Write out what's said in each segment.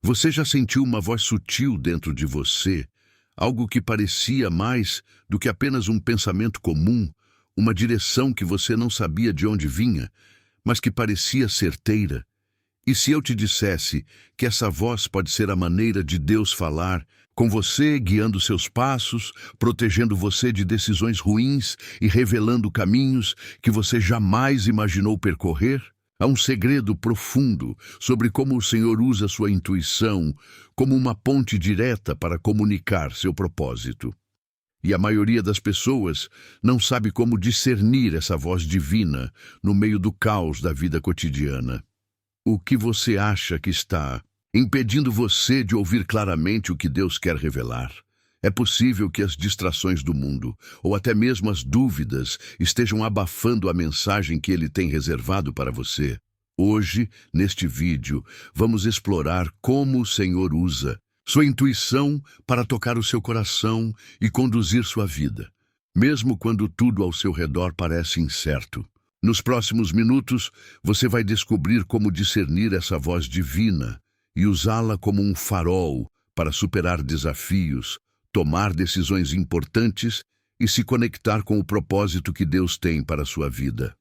Você já sentiu uma voz sutil dentro de você, algo que parecia mais do que apenas um pensamento comum, uma direção que você não sabia de onde vinha, mas que parecia certeira? E se eu te dissesse que essa voz pode ser a maneira de Deus falar com você, guiando seus passos, protegendo você de decisões ruins e revelando caminhos que você jamais imaginou percorrer? Há um segredo profundo sobre como o Senhor usa sua intuição como uma ponte direta para comunicar seu propósito. E a maioria das pessoas não sabe como discernir essa voz divina no meio do caos da vida cotidiana. O que você acha que está impedindo você de ouvir claramente o que Deus quer revelar? É possível que as distrações do mundo, ou até mesmo as dúvidas, estejam abafando a mensagem que Ele tem reservado para você. Hoje, neste vídeo, vamos explorar como o Senhor usa sua intuição para tocar o seu coração e conduzir sua vida, mesmo quando tudo ao seu redor parece incerto. Nos próximos minutos, você vai descobrir como discernir essa voz divina e usá-la como um farol para superar desafios, tomar decisões importantes e se conectar com o propósito que Deus tem para a sua vida.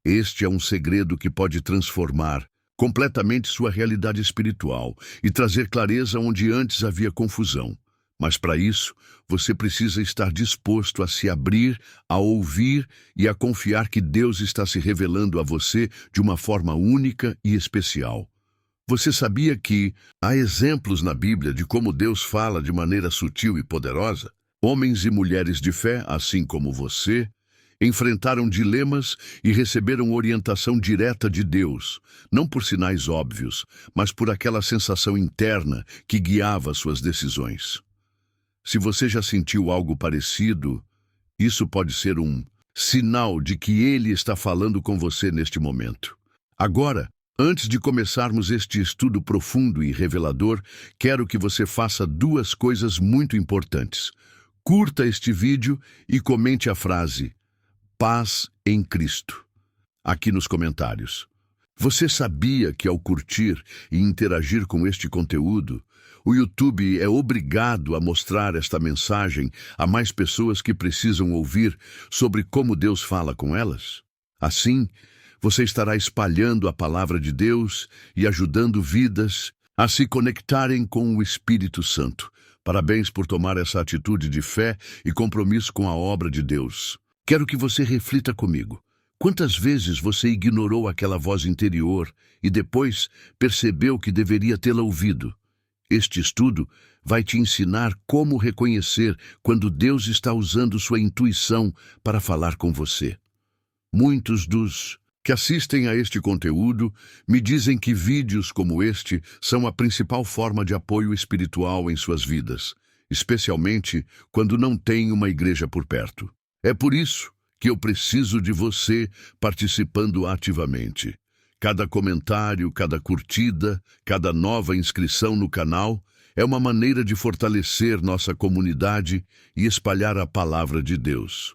Este é um segredo que pode transformar completamente sua realidade espiritual e trazer clareza onde antes havia confusão. Mas para isso, você precisa estar disposto a se abrir, a ouvir e a confiar que Deus está se revelando a você de uma forma única e especial. Você sabia que há exemplos na Bíblia de como Deus fala de maneira sutil e poderosa? Homens e mulheres de fé, assim como você, enfrentaram dilemas e receberam orientação direta de Deus, não por sinais óbvios, mas por aquela sensação interna que guiava suas decisões. Se você já sentiu algo parecido, isso pode ser um sinal de que Ele está falando com você neste momento. Agora, antes de começarmos este estudo profundo e revelador, quero que você faça duas coisas muito importantes. Curta este vídeo e comente a frase "Paz em Cristo" aqui nos comentários. Você sabia que ao curtir e interagir com este conteúdo, o YouTube é obrigado a mostrar esta mensagem a mais pessoas que precisam ouvir sobre como Deus fala com elas? Assim, você estará espalhando a palavra de Deus e ajudando vidas a se conectarem com o Espírito Santo. Parabéns por tomar essa atitude de fé e compromisso com a obra de Deus. Quero que você reflita comigo. Quantas vezes você ignorou aquela voz interior e depois percebeu que deveria tê-la ouvido? Este estudo vai te ensinar como reconhecer quando Deus está usando sua intuição para falar com você. Muitos dos que assistem a este conteúdo me dizem que vídeos como este são a principal forma de apoio espiritual em suas vidas, especialmente quando não tem uma igreja por perto. É por isso que eu preciso de você participando ativamente. Cada comentário, cada curtida, cada nova inscrição no canal é uma maneira de fortalecer nossa comunidade e espalhar a palavra de Deus.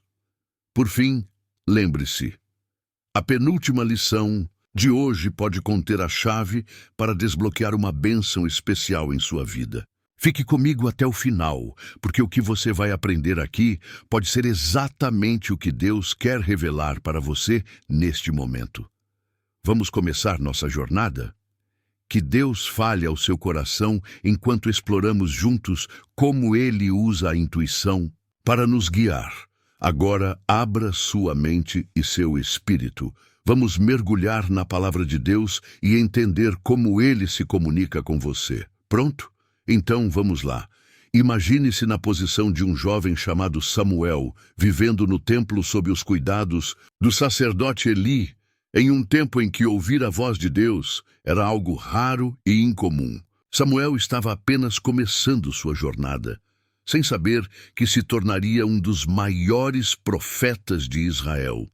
Por fim, lembre-se, a penúltima lição de hoje pode conter a chave para desbloquear uma bênção especial em sua vida. Fique comigo até o final, porque o que você vai aprender aqui pode ser exatamente o que Deus quer revelar para você neste momento. Vamos começar nossa jornada? Que Deus fale ao seu coração enquanto exploramos juntos como Ele usa a intuição para nos guiar. Agora, abra sua mente e seu espírito. Vamos mergulhar na palavra de Deus e entender como Ele se comunica com você. Pronto? Então vamos lá. Imagine-se na posição de um jovem chamado Samuel, vivendo no templo sob os cuidados do sacerdote Eli, em um tempo em que ouvir a voz de Deus era algo raro e incomum. Samuel estava apenas começando sua jornada, sem saber que se tornaria um dos maiores profetas de Israel.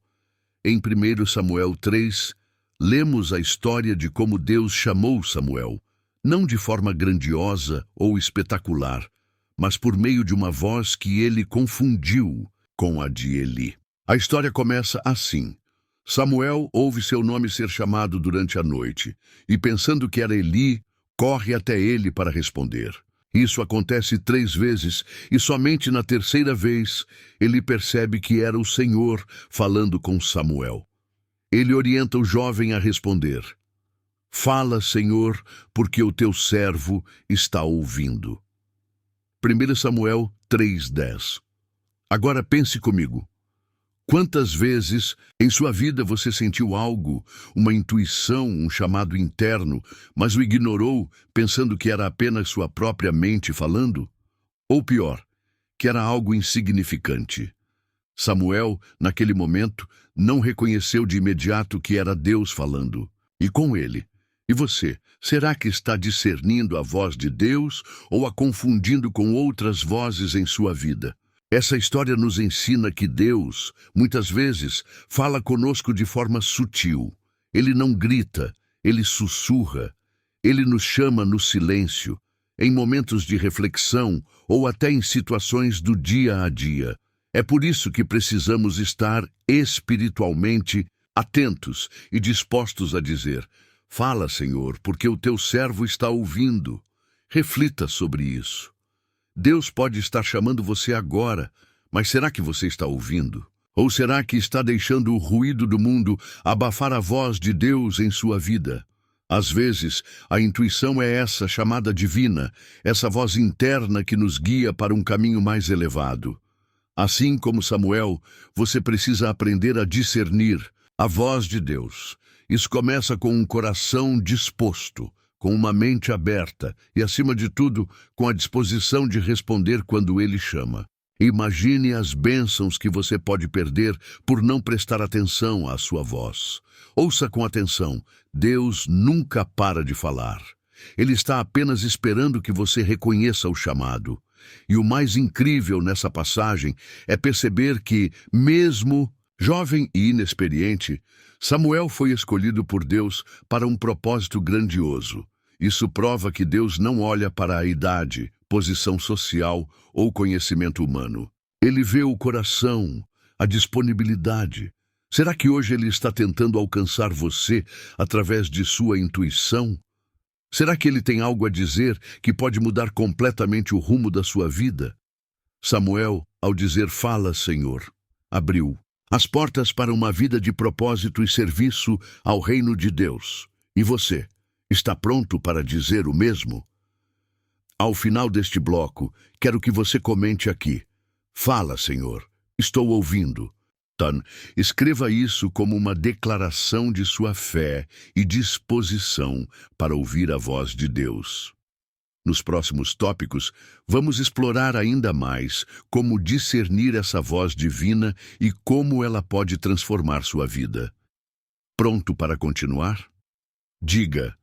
Em 1 Samuel 3, lemos a história de como Deus chamou Samuel, não de forma grandiosa ou espetacular, mas por meio de uma voz que ele confundiu com a de Eli. A história começa assim. Samuel ouve seu nome ser chamado durante a noite, e pensando que era Eli, corre até ele para responder. Isso acontece 3 vezes, e somente na terceira vez ele percebe que era o Senhor falando com Samuel. Ele orienta o jovem a responder: Fala, Senhor, porque o teu servo está ouvindo. 1 Samuel 3:10. Agora pense comigo. Quantas vezes em sua vida você sentiu algo, uma intuição, um chamado interno, mas o ignorou, pensando que era apenas sua própria mente falando? Ou pior, que era algo insignificante? Samuel, naquele momento, não reconheceu de imediato que era Deus falando. E com ele? E você, será que está discernindo a voz de Deus ou a confundindo com outras vozes em sua vida? Essa história nos ensina que Deus, muitas vezes, fala conosco de forma sutil. Ele não grita, ele sussurra. Ele nos chama no silêncio, em momentos de reflexão ou até em situações do dia a dia. É por isso que precisamos estar espiritualmente atentos e dispostos a dizer: Fala, Senhor, porque o teu servo está ouvindo. Reflita sobre isso. Deus pode estar chamando você agora, mas será que você está ouvindo? Ou será que está deixando o ruído do mundo abafar a voz de Deus em sua vida? Às vezes, a intuição é essa chamada divina, essa voz interna que nos guia para um caminho mais elevado. Assim como Samuel, você precisa aprender a discernir a voz de Deus. Isso começa com um coração disposto, com uma mente aberta e, acima de tudo, com a disposição de responder quando Ele chama. Imagine as bênçãos que você pode perder por não prestar atenção à sua voz. Ouça com atenção: Deus nunca para de falar. Ele está apenas esperando que você reconheça o chamado. E o mais incrível nessa passagem é perceber que, mesmo jovem e inexperiente, Samuel foi escolhido por Deus para um propósito grandioso. Isso prova que Deus não olha para a idade, posição social ou conhecimento humano. Ele vê o coração, a disponibilidade. Será que hoje Ele está tentando alcançar você através de sua intuição? Será que Ele tem algo a dizer que pode mudar completamente o rumo da sua vida? Samuel, ao dizer "Fala, Senhor", abriu as portas para uma vida de propósito e serviço ao reino de Deus. E você? Está pronto para dizer o mesmo? Ao final deste bloco, quero que você comente aqui: Fala, Senhor, estou ouvindo. Escreva isso como uma declaração de sua fé e disposição para ouvir a voz de Deus. Nos próximos tópicos, vamos explorar ainda mais como discernir essa voz divina e como ela pode transformar sua vida. Pronto para continuar? Diga: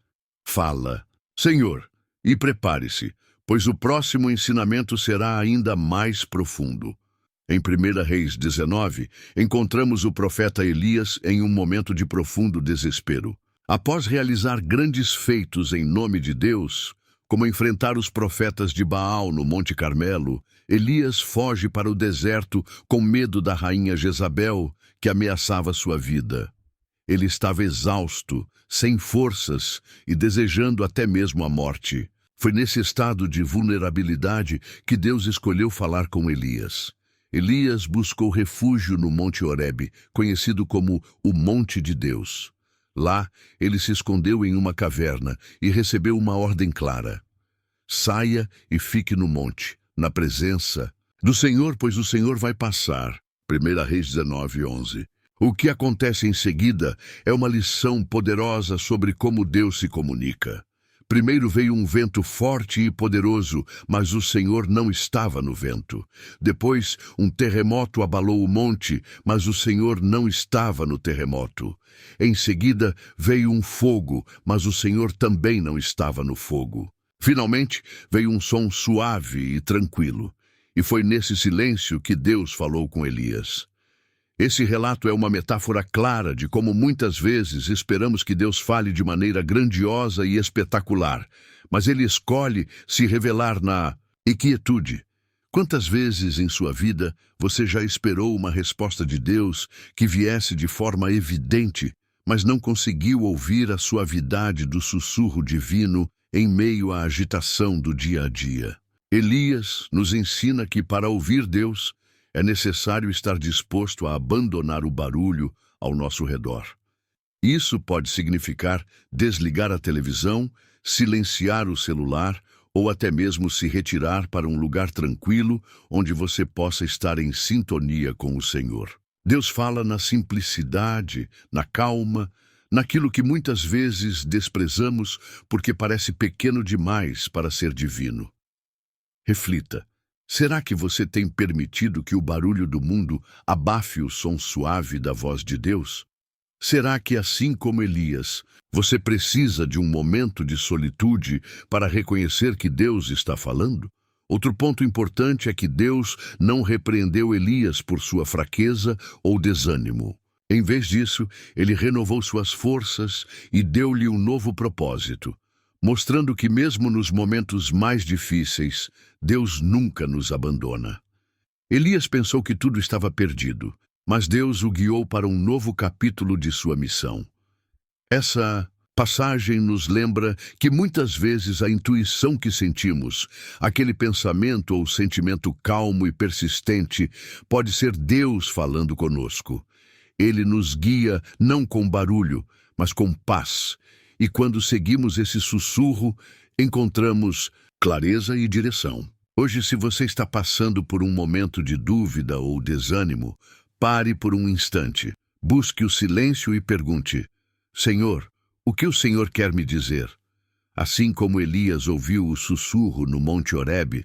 Fala, Senhor, e prepare-se, pois o próximo ensinamento será ainda mais profundo. Em 1 Reis 19, encontramos o profeta Elias em um momento de profundo desespero. Após realizar grandes feitos em nome de Deus, como enfrentar os profetas de Baal no Monte Carmelo, Elias foge para o deserto com medo da rainha Jezabel, que ameaçava sua vida. Ele estava exausto, sem forças e desejando até mesmo a morte. Foi nesse estado de vulnerabilidade que Deus escolheu falar com Elias. Elias buscou refúgio no Monte Horebe, conhecido como o Monte de Deus. Lá, ele se escondeu em uma caverna e recebeu uma ordem clara: saia e fique no monte, na presença do Senhor, pois o Senhor vai passar. 1 Reis 19:11. O que acontece em seguida é uma lição poderosa sobre como Deus se comunica. Primeiro veio um vento forte e poderoso, mas o Senhor não estava no vento. Depois, um terremoto abalou o monte, mas o Senhor não estava no terremoto. Em seguida, veio um fogo, mas o Senhor também não estava no fogo. Finalmente, veio um som suave e tranquilo. E foi nesse silêncio que Deus falou com Elias. Esse relato é uma metáfora clara de como muitas vezes esperamos que Deus fale de maneira grandiosa e espetacular, mas Ele escolhe se revelar na quietude. Quantas vezes em sua vida você já esperou uma resposta de Deus que viesse de forma evidente, mas não conseguiu ouvir a suavidade do sussurro divino em meio à agitação do dia a dia. Elias nos ensina que para ouvir Deus é necessário estar disposto a abandonar o barulho ao nosso redor. Isso pode significar desligar a televisão, silenciar o celular ou até mesmo se retirar para um lugar tranquilo onde você possa estar em sintonia com o Senhor. Deus fala na simplicidade, na calma, naquilo que muitas vezes desprezamos porque parece pequeno demais para ser divino. Reflita, será que você tem permitido que o barulho do mundo abafe o som suave da voz de Deus? Será que, assim como Elias, você precisa de um momento de solitude para reconhecer que Deus está falando? Outro ponto importante é que Deus não repreendeu Elias por sua fraqueza ou desânimo. Em vez disso, ele renovou suas forças e deu-lhe um novo propósito, mostrando que mesmo nos momentos mais difíceis, Deus nunca nos abandona. Elias pensou que tudo estava perdido, mas Deus o guiou para um novo capítulo de sua missão. Essa passagem nos lembra que muitas vezes a intuição que sentimos, aquele pensamento ou sentimento calmo e persistente, pode ser Deus falando conosco. Ele nos guia não com barulho, mas com paz. E quando seguimos esse sussurro, encontramos clareza e direção. Hoje, se você está passando por um momento de dúvida ou desânimo, pare por um instante, busque o silêncio e pergunte: Senhor, o que o Senhor quer me dizer? Assim como Elias ouviu o sussurro no Monte Horebe,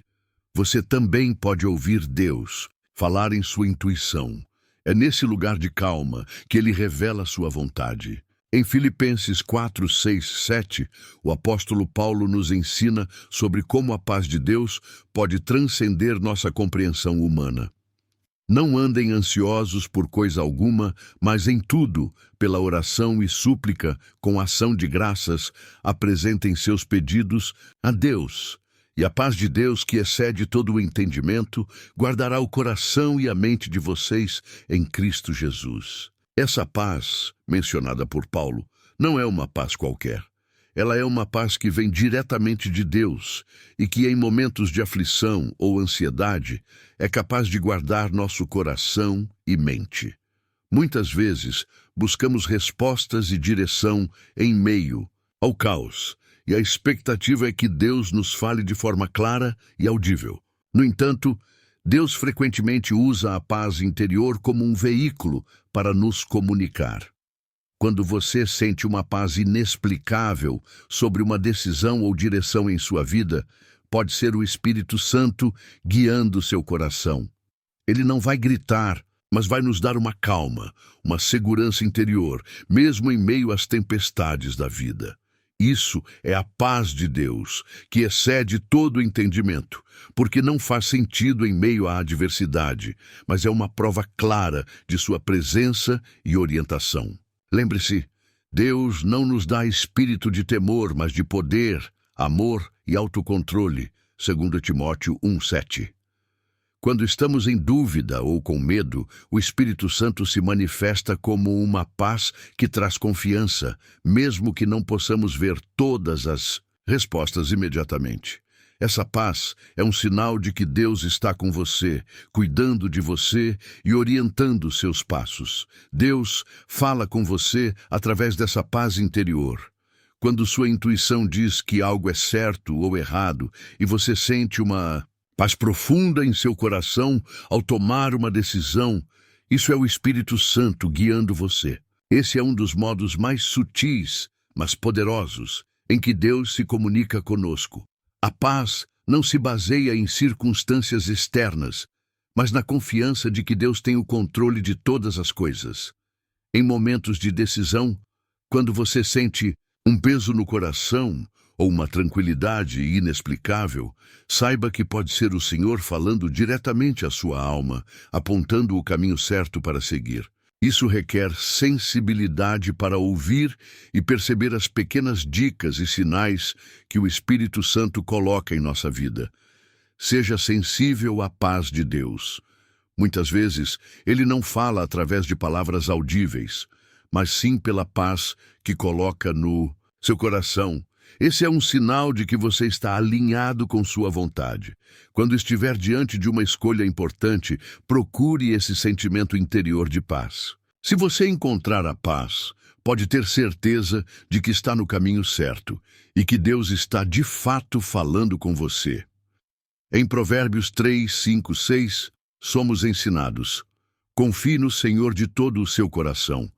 você também pode ouvir Deus falar em sua intuição. É nesse lugar de calma que ele revela sua vontade. Em Filipenses 4, 6, 7, o apóstolo Paulo nos ensina sobre como a paz de Deus pode transcender nossa compreensão humana. Não andem ansiosos por coisa alguma, mas em tudo, pela oração e súplica, com ação de graças, apresentem seus pedidos a Deus. E a paz de Deus, que excede todo o entendimento, guardará o coração e a mente de vocês em Cristo Jesus. Essa paz, mencionada por Paulo, não é uma paz qualquer. Ela é uma paz que vem diretamente de Deus e que, em momentos de aflição ou ansiedade, é capaz de guardar nosso coração e mente. Muitas vezes, buscamos respostas e direção em meio ao caos, e a expectativa é que Deus nos fale de forma clara e audível. No entanto, Deus frequentemente usa a paz interior como um veículo para nos comunicar. Quando você sente uma paz inexplicável sobre uma decisão ou direção em sua vida, pode ser o Espírito Santo guiando seu coração. Ele não vai gritar, mas vai nos dar uma calma, uma segurança interior, mesmo em meio às tempestades da vida. Isso é a paz de Deus, que excede todo o entendimento, porque não faz sentido em meio à adversidade, mas é uma prova clara de sua presença e orientação. Lembre-se, Deus não nos dá espírito de temor, mas de poder, amor e autocontrole, 2 Timóteo 1:7. Quando estamos em dúvida ou com medo, o Espírito Santo se manifesta como uma paz que traz confiança, mesmo que não possamos ver todas as respostas imediatamente. Essa paz é um sinal de que Deus está com você, cuidando de você e orientando seus passos. Deus fala com você através dessa paz interior. Quando sua intuição diz que algo é certo ou errado e você sente uma paz profunda em seu coração ao tomar uma decisão, isso é o Espírito Santo guiando você. Esse é um dos modos mais sutis, mas poderosos, em que Deus se comunica conosco. A paz não se baseia em circunstâncias externas, mas na confiança de que Deus tem o controle de todas as coisas. Em momentos de decisão, quando você sente um peso no coração ou uma tranquilidade inexplicável, saiba que pode ser o Senhor falando diretamente à sua alma, apontando o caminho certo para seguir. Isso requer sensibilidade para ouvir e perceber as pequenas dicas e sinais que o Espírito Santo coloca em nossa vida. Seja sensível à paz de Deus. Muitas vezes, ele não fala através de palavras audíveis, mas sim pela paz que coloca no seu coração Esse é um sinal de que você está alinhado com sua vontade. Quando estiver diante de uma escolha importante, procure esse sentimento interior de paz. Se você encontrar a paz, pode ter certeza de que está no caminho certo e que Deus está de fato falando com você. Em Provérbios 3, 5, 6, somos ensinados: confie no Senhor de todo o seu coração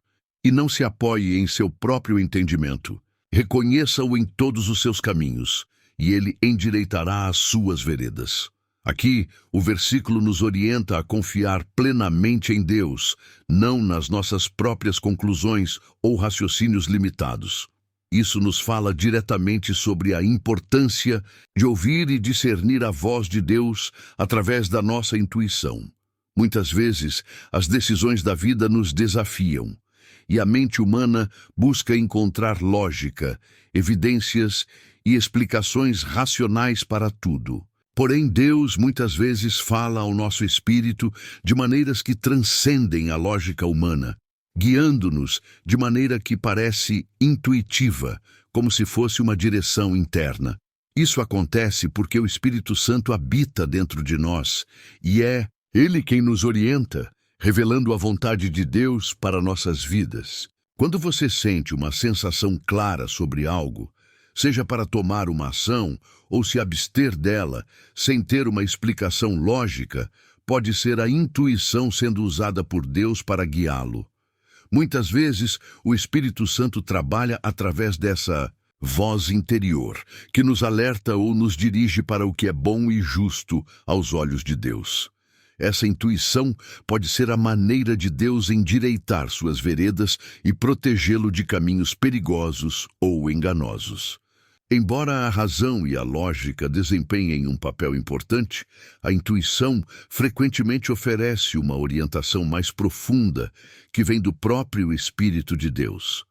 e não se apoie em seu próprio entendimento. Reconheça-o em todos os seus caminhos, e ele endireitará as suas veredas. Aqui, o versículo nos orienta a confiar plenamente em Deus, não nas nossas próprias conclusões ou raciocínios limitados. Isso nos fala diretamente sobre a importância de ouvir e discernir a voz de Deus através da nossa intuição. Muitas vezes, as decisões da vida nos desafiam, e a mente humana busca encontrar lógica, evidências e explicações racionais para tudo. Porém, Deus muitas vezes fala ao nosso espírito de maneiras que transcendem a lógica humana, guiando-nos de maneira que parece intuitiva, como se fosse uma direção interna. Isso acontece porque o Espírito Santo habita dentro de nós e é Ele quem nos orienta, revelando a vontade de Deus para nossas vidas. Quando você sente uma sensação clara sobre algo, seja para tomar uma ação ou se abster dela sem ter uma explicação lógica, pode ser a intuição sendo usada por Deus para guiá-lo. Muitas vezes, o Espírito Santo trabalha através dessa voz interior, que nos alerta ou nos dirige para o que é bom e justo aos olhos de Deus. Essa intuição pode ser a maneira de Deus endireitar suas veredas e protegê-lo de caminhos perigosos ou enganosos. Embora a razão e a lógica desempenhem um papel importante, a intuição frequentemente oferece uma orientação mais profunda que vem do próprio Espírito de Deus.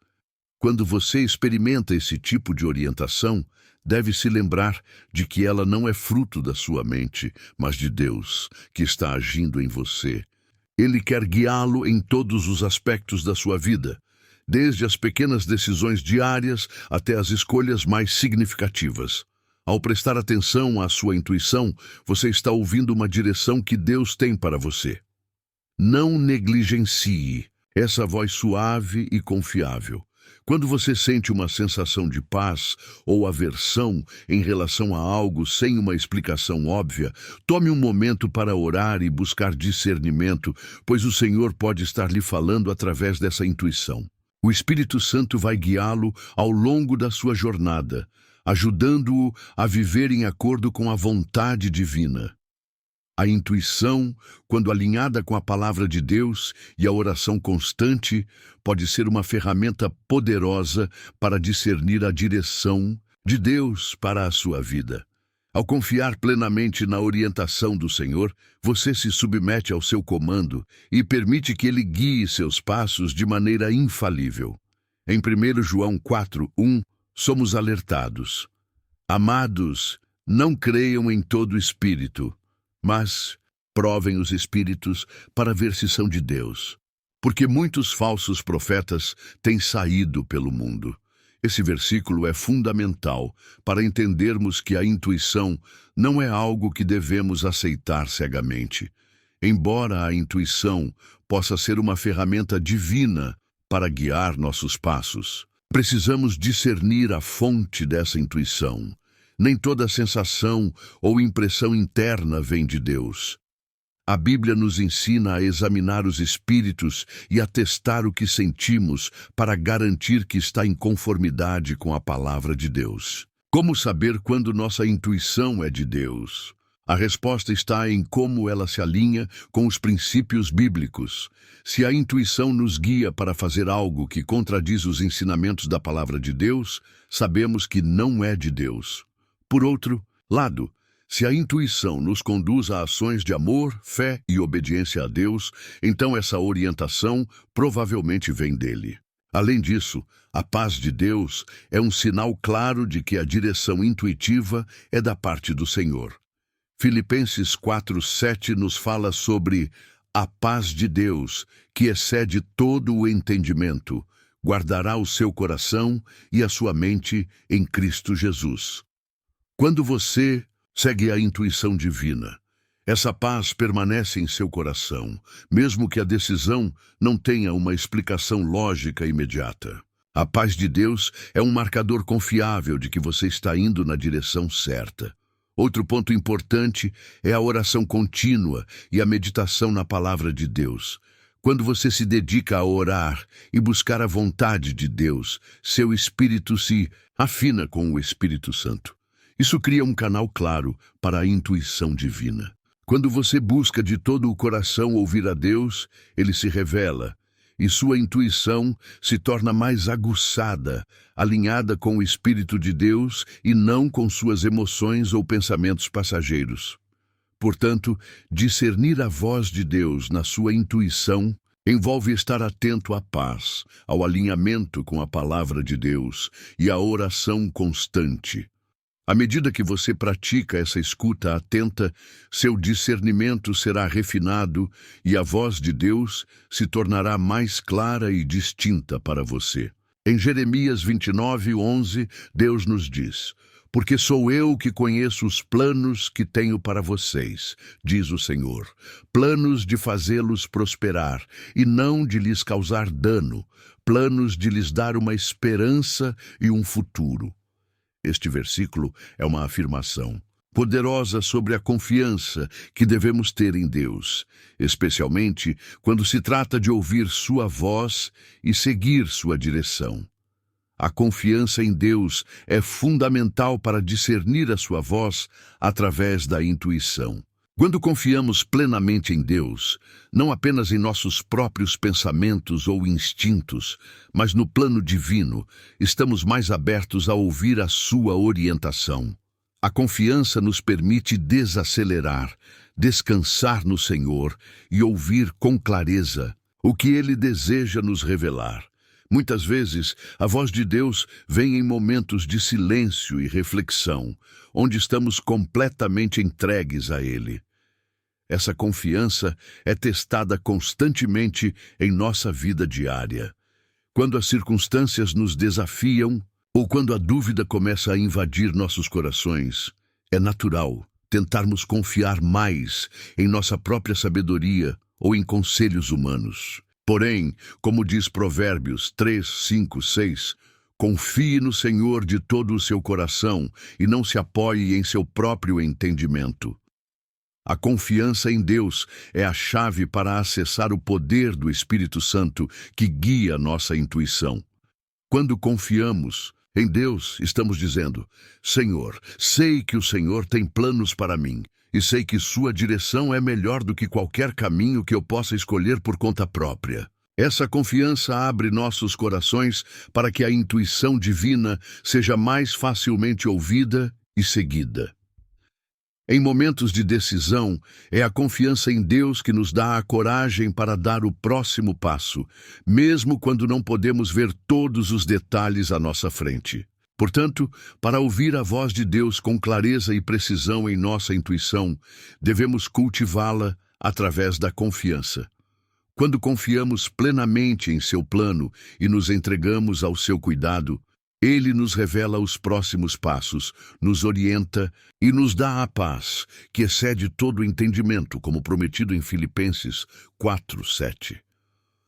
Quando você experimenta esse tipo de orientação, deve se lembrar de que ela não é fruto da sua mente, mas de Deus, que está agindo em você. Ele quer guiá-lo em todos os aspectos da sua vida, desde as pequenas decisões diárias até as escolhas mais significativas. Ao prestar atenção à sua intuição, você está ouvindo uma direção que Deus tem para você. Não negligencie essa voz suave e confiável. Quando você sente uma sensação de paz ou aversão em relação a algo sem uma explicação óbvia, tome um momento para orar e buscar discernimento, pois o Senhor pode estar lhe falando através dessa intuição. O Espírito Santo vai guiá-lo ao longo da sua jornada, ajudando-o a viver em acordo com a vontade divina. A intuição, quando alinhada com a palavra de Deus e a oração constante, pode ser uma ferramenta poderosa para discernir a direção de Deus para a sua vida. Ao confiar plenamente na orientação do Senhor, você se submete ao seu comando e permite que Ele guie seus passos de maneira infalível. Em 1 João 4:1, somos alertados: amados, não creiam em todo espírito, mas provem os espíritos para ver se são de Deus, porque muitos falsos profetas têm saído pelo mundo. Esse versículo é fundamental para entendermos que a intuição não é algo que devemos aceitar cegamente. Embora a intuição possa ser uma ferramenta divina para guiar nossos passos, precisamos discernir a fonte dessa intuição. Nem toda sensação ou impressão interna vem de Deus. A Bíblia nos ensina a examinar os espíritos e a testar o que sentimos para garantir que está em conformidade com a palavra de Deus. Como saber quando nossa intuição é de Deus? A resposta está em como ela se alinha com os princípios bíblicos. Se a intuição nos guia para fazer algo que contradiz os ensinamentos da palavra de Deus, sabemos que não é de Deus. Por outro lado, se a intuição nos conduz a ações de amor, fé e obediência a Deus, então essa orientação provavelmente vem dele. Além disso, a paz de Deus é um sinal claro de que a direção intuitiva é da parte do Senhor. Filipenses 4:7 nos fala sobre a paz de Deus, que excede todo o entendimento, guardará o seu coração e a sua mente em Cristo Jesus. Quando você segue a intuição divina, essa paz permanece em seu coração, mesmo que a decisão não tenha uma explicação lógica imediata. A paz de Deus é um marcador confiável de que você está indo na direção certa. Outro ponto importante é a oração contínua e a meditação na palavra de Deus. Quando você se dedica a orar e buscar a vontade de Deus, seu espírito se afina com o Espírito Santo. Isso cria um canal claro para a intuição divina. Quando você busca de todo o coração ouvir a Deus, ele se revela, e sua intuição se torna mais aguçada, alinhada com o Espírito de Deus e não com suas emoções ou pensamentos passageiros. Portanto, discernir a voz de Deus na sua intuição envolve estar atento à paz, ao alinhamento com a palavra de Deus e à oração constante. À medida que você pratica essa escuta atenta, seu discernimento será refinado e a voz de Deus se tornará mais clara e distinta para você. Em Jeremias 29:11, Deus nos diz: "Porque sou eu que conheço os planos que tenho para vocês, diz o Senhor, planos de fazê-los prosperar e não de lhes causar dano, planos de lhes dar uma esperança e um futuro." Este versículo é uma afirmação poderosa sobre a confiança que devemos ter em Deus, especialmente quando se trata de ouvir sua voz e seguir sua direção. A confiança em Deus é fundamental para discernir a sua voz através da intuição. Quando confiamos plenamente em Deus, não apenas em nossos próprios pensamentos ou instintos, mas no plano divino, estamos mais abertos a ouvir a sua orientação. A confiança nos permite desacelerar, descansar no Senhor e ouvir com clareza o que Ele deseja nos revelar. Muitas vezes, a voz de Deus vem em momentos de silêncio e reflexão, onde estamos completamente entregues a Ele. Essa confiança é testada constantemente em nossa vida diária. Quando as circunstâncias nos desafiam ou quando a dúvida começa a invadir nossos corações, é natural tentarmos confiar mais em nossa própria sabedoria ou em conselhos humanos. Porém, como diz Provérbios 3, 5, 6, confie no Senhor de todo o seu coração e não se apoie em seu próprio entendimento. A confiança em Deus é a chave para acessar o poder do Espírito Santo que guia nossa intuição. Quando confiamos em Deus, estamos dizendo: Senhor, sei que o Senhor tem planos para mim e sei que sua direção é melhor do que qualquer caminho que eu possa escolher por conta própria. Essa confiança abre nossos corações para que a intuição divina seja mais facilmente ouvida e seguida. Em momentos de decisão, é a confiança em Deus que nos dá a coragem para dar o próximo passo, mesmo quando não podemos ver todos os detalhes à nossa frente. Portanto, para ouvir a voz de Deus com clareza e precisão em nossa intuição, devemos cultivá-la através da confiança. Quando confiamos plenamente em seu plano e nos entregamos ao seu cuidado, Ele nos revela os próximos passos, nos orienta e nos dá a paz, que excede todo o entendimento, como prometido em Filipenses 4:7.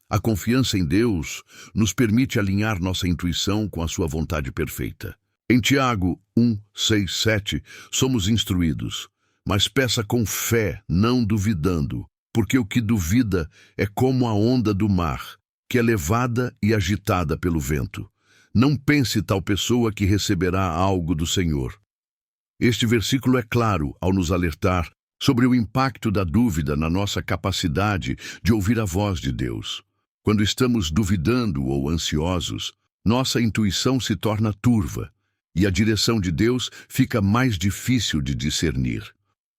A confiança em Deus nos permite alinhar nossa intuição com a sua vontade perfeita. Em Tiago 1:6-7, somos instruídos: mas peça com fé, não duvidando, porque o que duvida é como a onda do mar, que é levada e agitada pelo vento. Não pense tal pessoa que receberá algo do Senhor. Este versículo é claro ao nos alertar sobre o impacto da dúvida na nossa capacidade de ouvir a voz de Deus. Quando estamos duvidando ou ansiosos, nossa intuição se torna turva e a direção de Deus fica mais difícil de discernir.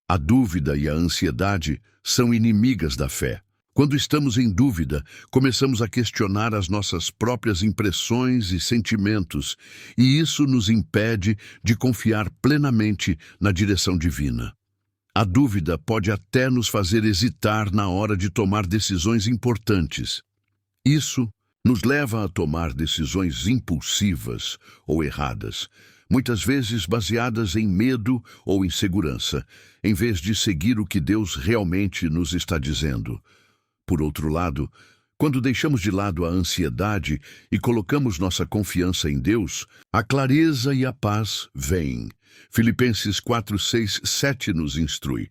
A dúvida e a ansiedade são inimigas da fé. Quando estamos em dúvida, começamos a questionar as nossas próprias impressões e sentimentos, e isso nos impede de confiar plenamente na direção divina. A dúvida pode até nos fazer hesitar na hora de tomar decisões importantes. Isso nos leva a tomar decisões impulsivas ou erradas, muitas vezes baseadas em medo ou insegurança, em vez de seguir o que Deus realmente nos está dizendo. Por outro lado, quando deixamos de lado a ansiedade e colocamos nossa confiança em Deus, a clareza e a paz vêm. Filipenses 4, 6, 7 nos instrui: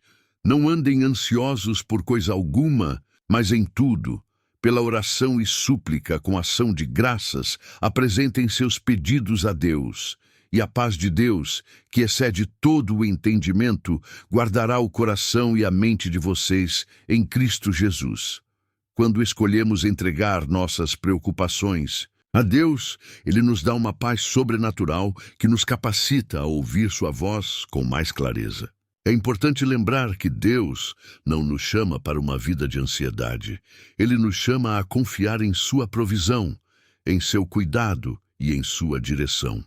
não andem ansiosos por coisa alguma, mas em tudo, pela oração e súplica com ação de graças, apresentem seus pedidos a Deus. E a paz de Deus, que excede todo o entendimento, guardará o coração e a mente de vocês em Cristo Jesus. Quando escolhemos entregar nossas preocupações a Deus, Ele nos dá uma paz sobrenatural que nos capacita a ouvir sua voz com mais clareza. É importante lembrar que Deus não nos chama para uma vida de ansiedade. Ele nos chama a confiar em sua provisão, em seu cuidado e em sua direção.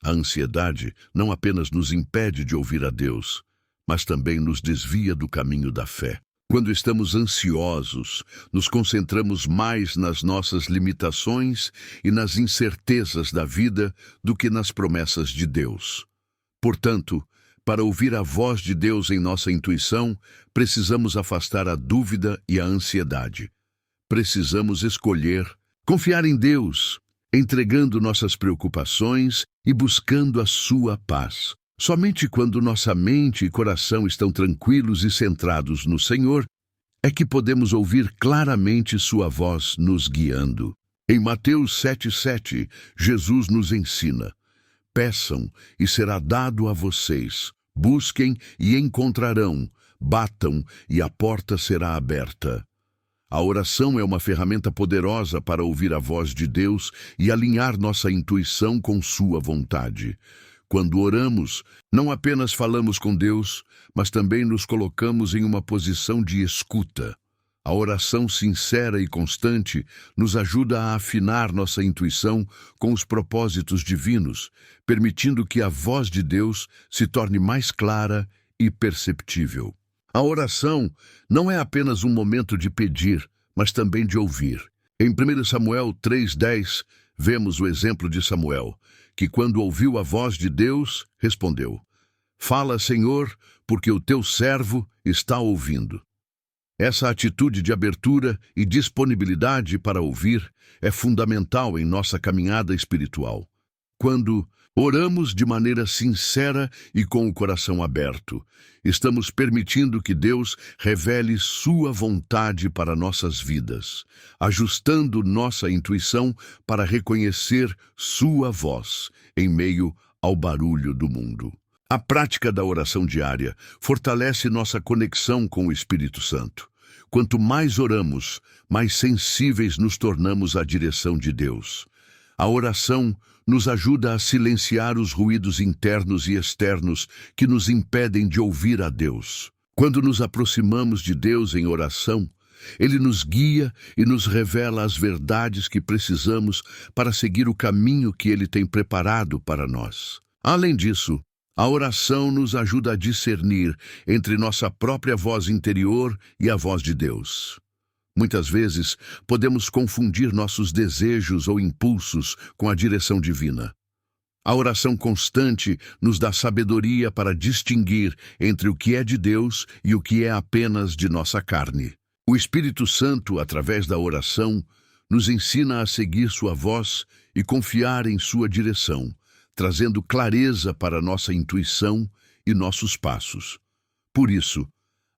A ansiedade não apenas nos impede de ouvir a Deus, mas também nos desvia do caminho da fé. Quando estamos ansiosos, nos concentramos mais nas nossas limitações e nas incertezas da vida do que nas promessas de Deus. Portanto, para ouvir a voz de Deus em nossa intuição, precisamos afastar a dúvida e a ansiedade. Precisamos escolher confiar em Deus, entregando nossas preocupações e buscando a sua paz. Somente quando nossa mente e coração estão tranquilos e centrados no Senhor, é que podemos ouvir claramente sua voz nos guiando. Em Mateus 7,7, Jesus nos ensina: peçam e será dado a vocês, busquem e encontrarão, batam e a porta será aberta. A oração é uma ferramenta poderosa para ouvir a voz de Deus e alinhar nossa intuição com sua vontade. Quando oramos, não apenas falamos com Deus, mas também nos colocamos em uma posição de escuta. A oração sincera e constante nos ajuda a afinar nossa intuição com os propósitos divinos, permitindo que a voz de Deus se torne mais clara e perceptível. A oração não é apenas um momento de pedir, mas também de ouvir. Em 1 Samuel 3,10, vemos o exemplo de Samuel, que quando ouviu a voz de Deus, respondeu: fala, Senhor, porque o teu servo está ouvindo. Essa atitude de abertura e disponibilidade para ouvir é fundamental em nossa caminhada espiritual. Quando oramos de maneira sincera e com o coração aberto, estamos permitindo que Deus revele sua vontade para nossas vidas, ajustando nossa intuição para reconhecer sua voz em meio ao barulho do mundo. A prática da oração diária fortalece nossa conexão com o Espírito Santo. Quanto mais oramos, mais sensíveis nos tornamos à direção de Deus. A oração nos ajuda a silenciar os ruídos internos e externos que nos impedem de ouvir a Deus. Quando nos aproximamos de Deus em oração, Ele nos guia e nos revela as verdades que precisamos para seguir o caminho que Ele tem preparado para nós. Além disso, a oração nos ajuda a discernir entre nossa própria voz interior e a voz de Deus. Muitas vezes, podemos confundir nossos desejos ou impulsos com a direção divina. A oração constante nos dá sabedoria para distinguir entre o que é de Deus e o que é apenas de nossa carne. O Espírito Santo, através da oração, nos ensina a seguir sua voz e confiar em sua direção, trazendo clareza para nossa intuição e nossos passos. Por isso,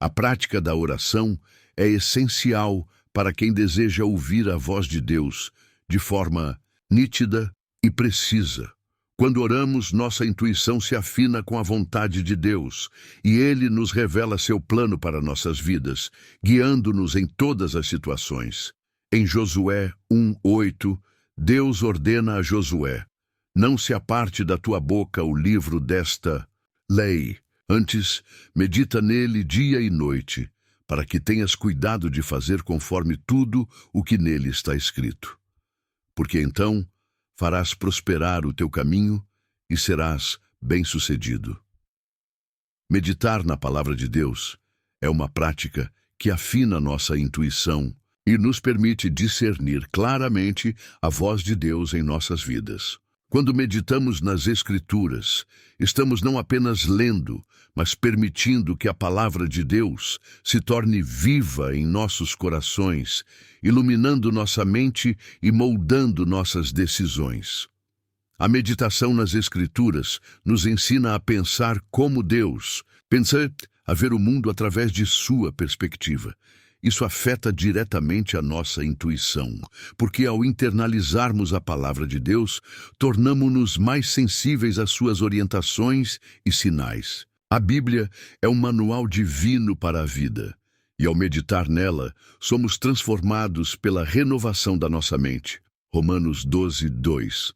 a prática da oração é essencial para quem deseja ouvir a voz de Deus de forma nítida e precisa. Quando oramos, nossa intuição se afina com a vontade de Deus e Ele nos revela seu plano para nossas vidas, guiando-nos em todas as situações. Em Josué 1:8, Deus ordena a Josué: não se aparte da tua boca o livro desta lei, antes medita nele dia e noite, para que tenhas cuidado de fazer conforme tudo o que nele está escrito. Porque então farás prosperar o teu caminho e serás bem-sucedido. Meditar na palavra de Deus é uma prática que afina nossa intuição e nos permite discernir claramente a voz de Deus em nossas vidas. Quando meditamos nas Escrituras, estamos não apenas lendo, mas permitindo que a palavra de Deus se torne viva em nossos corações, iluminando nossa mente e moldando nossas decisões. A meditação nas Escrituras nos ensina a pensar como Deus, a ver o mundo através de sua perspectiva. Isso afeta diretamente a nossa intuição, porque ao internalizarmos a palavra de Deus, tornamo-nos mais sensíveis às suas orientações e sinais. A Bíblia é um manual divino para a vida, e ao meditar nela, somos transformados pela renovação da nossa mente. Romanos 12:2,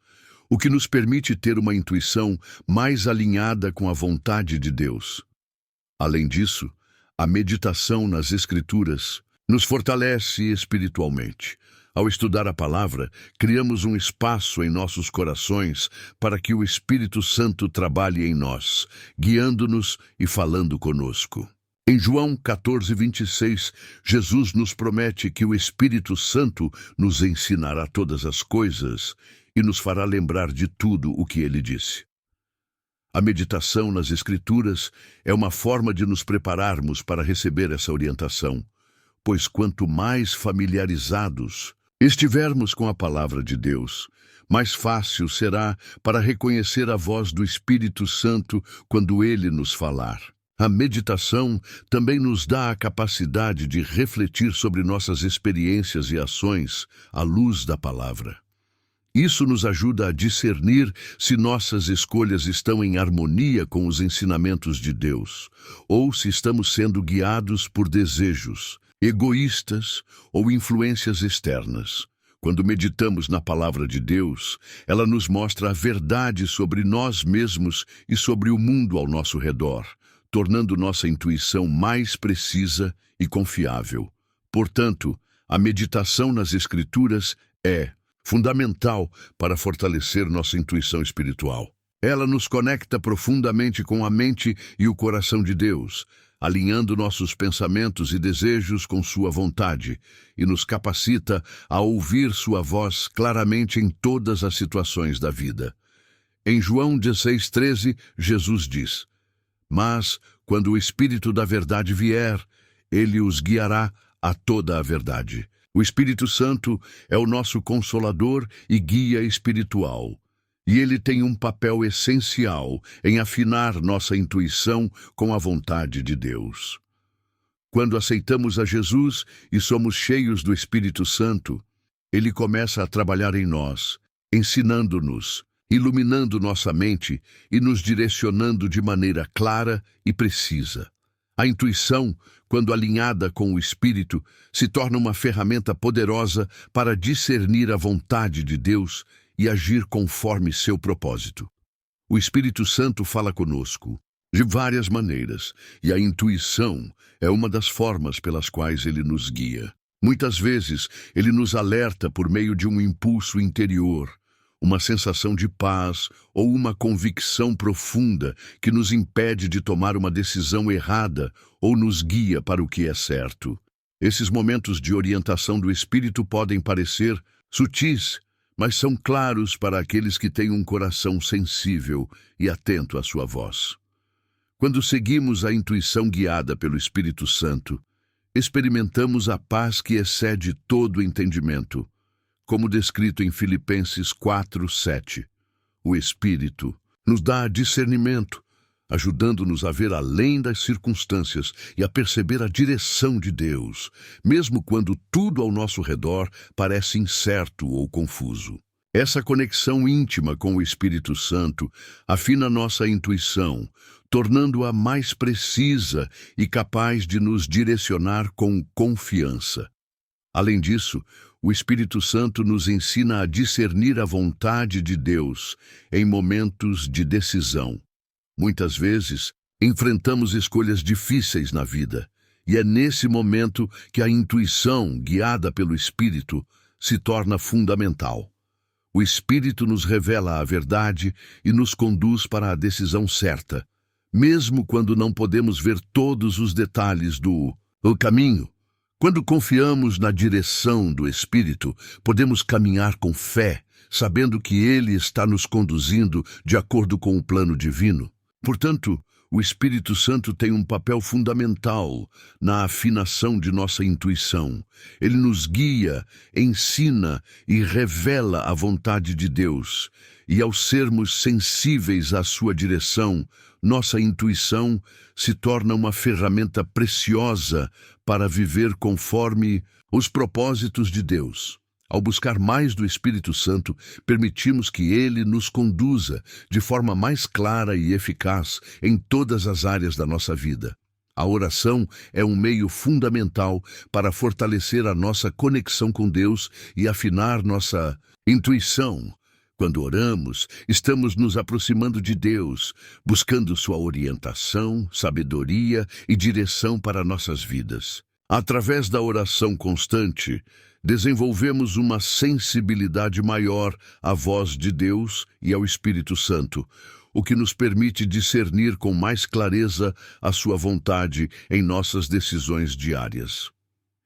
o que nos permite ter uma intuição mais alinhada com a vontade de Deus. Além disso, a meditação nas Escrituras nos fortalece espiritualmente. Ao estudar a palavra, criamos um espaço em nossos corações para que o Espírito Santo trabalhe em nós, guiando-nos e falando conosco. Em João 14:26, Jesus nos promete que o Espírito Santo nos ensinará todas as coisas e nos fará lembrar de tudo o que ele disse. A meditação nas Escrituras é uma forma de nos prepararmos para receber essa orientação, pois quanto mais familiarizados estivermos com a palavra de Deus, mais fácil será para reconhecer a voz do Espírito Santo quando ele nos falar. A meditação também nos dá a capacidade de refletir sobre nossas experiências e ações à luz da palavra. Isso nos ajuda a discernir se nossas escolhas estão em harmonia com os ensinamentos de Deus, ou se estamos sendo guiados por desejos egoístas ou influências externas. Quando meditamos na palavra de Deus, ela nos mostra a verdade sobre nós mesmos e sobre o mundo ao nosso redor, tornando nossa intuição mais precisa e confiável. Portanto, a meditação nas Escrituras é fundamental para fortalecer nossa intuição espiritual. Ela nos conecta profundamente com a mente e o coração de Deus, alinhando nossos pensamentos e desejos com sua vontade, e nos capacita a ouvir sua voz claramente em todas as situações da vida. Em João 16:13, Jesus diz: "Mas, quando o Espírito da verdade vier, ele os guiará a toda a verdade." O Espírito Santo é o nosso consolador e guia espiritual, e ele tem um papel essencial em afinar nossa intuição com a vontade de Deus. Quando aceitamos a Jesus e somos cheios do Espírito Santo, ele começa a trabalhar em nós, ensinando-nos, iluminando nossa mente e nos direcionando de maneira clara e precisa. A intuição, quando alinhada com o Espírito, se torna uma ferramenta poderosa para discernir a vontade de Deus e agir conforme seu propósito. O Espírito Santo fala conosco de várias maneiras, e a intuição é uma das formas pelas quais ele nos guia. Muitas vezes, ele nos alerta por meio de um impulso interior, uma sensação de paz ou uma convicção profunda que nos impede de tomar uma decisão errada ou nos guia para o que é certo. Esses momentos de orientação do Espírito podem parecer sutis, mas são claros para aqueles que têm um coração sensível e atento à sua voz. Quando seguimos a intuição guiada pelo Espírito Santo, experimentamos a paz que excede todo entendimento, como descrito em Filipenses 4:7. O Espírito nos dá discernimento, ajudando-nos a ver além das circunstâncias e a perceber a direção de Deus, mesmo quando tudo ao nosso redor parece incerto ou confuso. Essa conexão íntima com o Espírito Santo afina nossa intuição, tornando-a mais precisa e capaz de nos direcionar com confiança. Além disso, o Espírito Santo nos ensina a discernir a vontade de Deus em momentos de decisão. Muitas vezes, enfrentamos escolhas difíceis na vida, e é nesse momento que a intuição, guiada pelo Espírito, se torna fundamental. O Espírito nos revela a verdade e nos conduz para a decisão certa, mesmo quando não podemos ver todos os detalhes do caminho. Quando confiamos na direção do Espírito, podemos caminhar com fé, sabendo que Ele está nos conduzindo de acordo com o plano divino. Portanto, o Espírito Santo tem um papel fundamental na afinação de nossa intuição. Ele nos guia, ensina e revela a vontade de Deus. E ao sermos sensíveis à sua direção, nossa intuição se torna uma ferramenta preciosa para viver conforme os propósitos de Deus. Ao buscar mais do Espírito Santo, permitimos que Ele nos conduza de forma mais clara e eficaz em todas as áreas da nossa vida. A oração é um meio fundamental para fortalecer a nossa conexão com Deus e afinar nossa intuição. Quando oramos, estamos nos aproximando de Deus, buscando sua orientação, sabedoria e direção para nossas vidas. Através da oração constante, desenvolvemos uma sensibilidade maior à voz de Deus e ao Espírito Santo, o que nos permite discernir com mais clareza a sua vontade em nossas decisões diárias.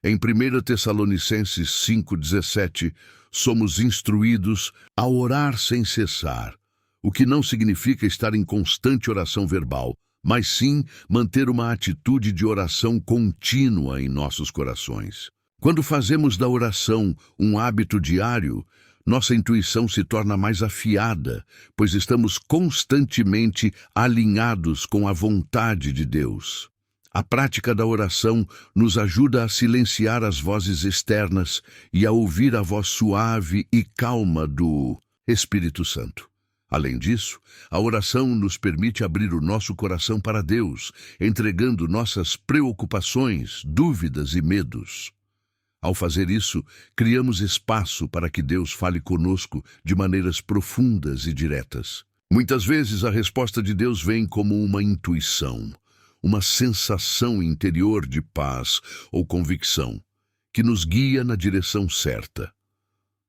Em 1 Tessalonicenses 5,17, somos instruídos a orar sem cessar, o que não significa estar em constante oração verbal, mas sim manter uma atitude de oração contínua em nossos corações. Quando fazemos da oração um hábito diário, nossa intuição se torna mais afiada, pois estamos constantemente alinhados com a vontade de Deus. A prática da oração nos ajuda a silenciar as vozes externas e a ouvir a voz suave e calma do Espírito Santo. Além disso, a oração nos permite abrir o nosso coração para Deus, entregando nossas preocupações, dúvidas e medos. Ao fazer isso, criamos espaço para que Deus fale conosco de maneiras profundas e diretas. Muitas vezes a resposta de Deus vem como uma intuição, uma sensação interior de paz ou convicção, que nos guia na direção certa.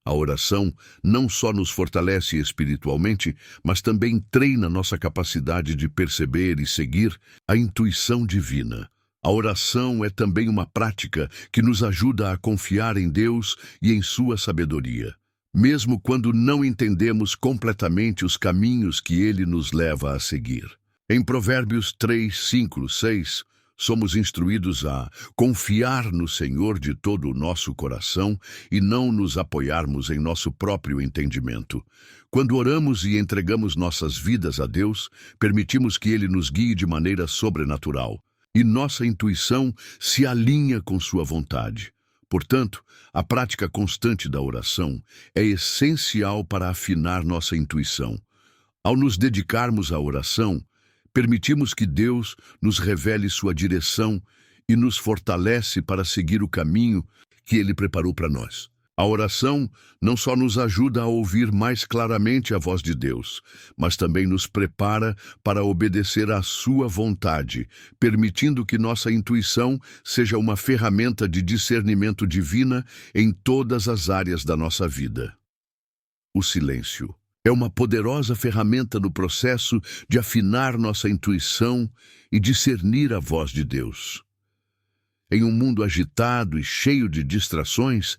A oração não só nos fortalece espiritualmente, mas também treina nossa capacidade de perceber e seguir a intuição divina. A oração é também uma prática que nos ajuda a confiar em Deus e em sua sabedoria, mesmo quando não entendemos completamente os caminhos que Ele nos leva a seguir. Em Provérbios 3, 5, 6, somos instruídos a confiar no Senhor de todo o nosso coração e não nos apoiarmos em nosso próprio entendimento. Quando oramos e entregamos nossas vidas a Deus, permitimos que Ele nos guie de maneira sobrenatural. E nossa intuição se alinha com sua vontade. Portanto, a prática constante da oração é essencial para afinar nossa intuição. Ao nos dedicarmos à oração, permitimos que Deus nos revele sua direção e nos fortalece para seguir o caminho que Ele preparou para nós. A oração não só nos ajuda a ouvir mais claramente a voz de Deus, mas também nos prepara para obedecer à sua vontade, permitindo que nossa intuição seja uma ferramenta de discernimento divina em todas as áreas da nossa vida. O silêncio é uma poderosa ferramenta no processo de afinar nossa intuição e discernir a voz de Deus. Em um mundo agitado e cheio de distrações,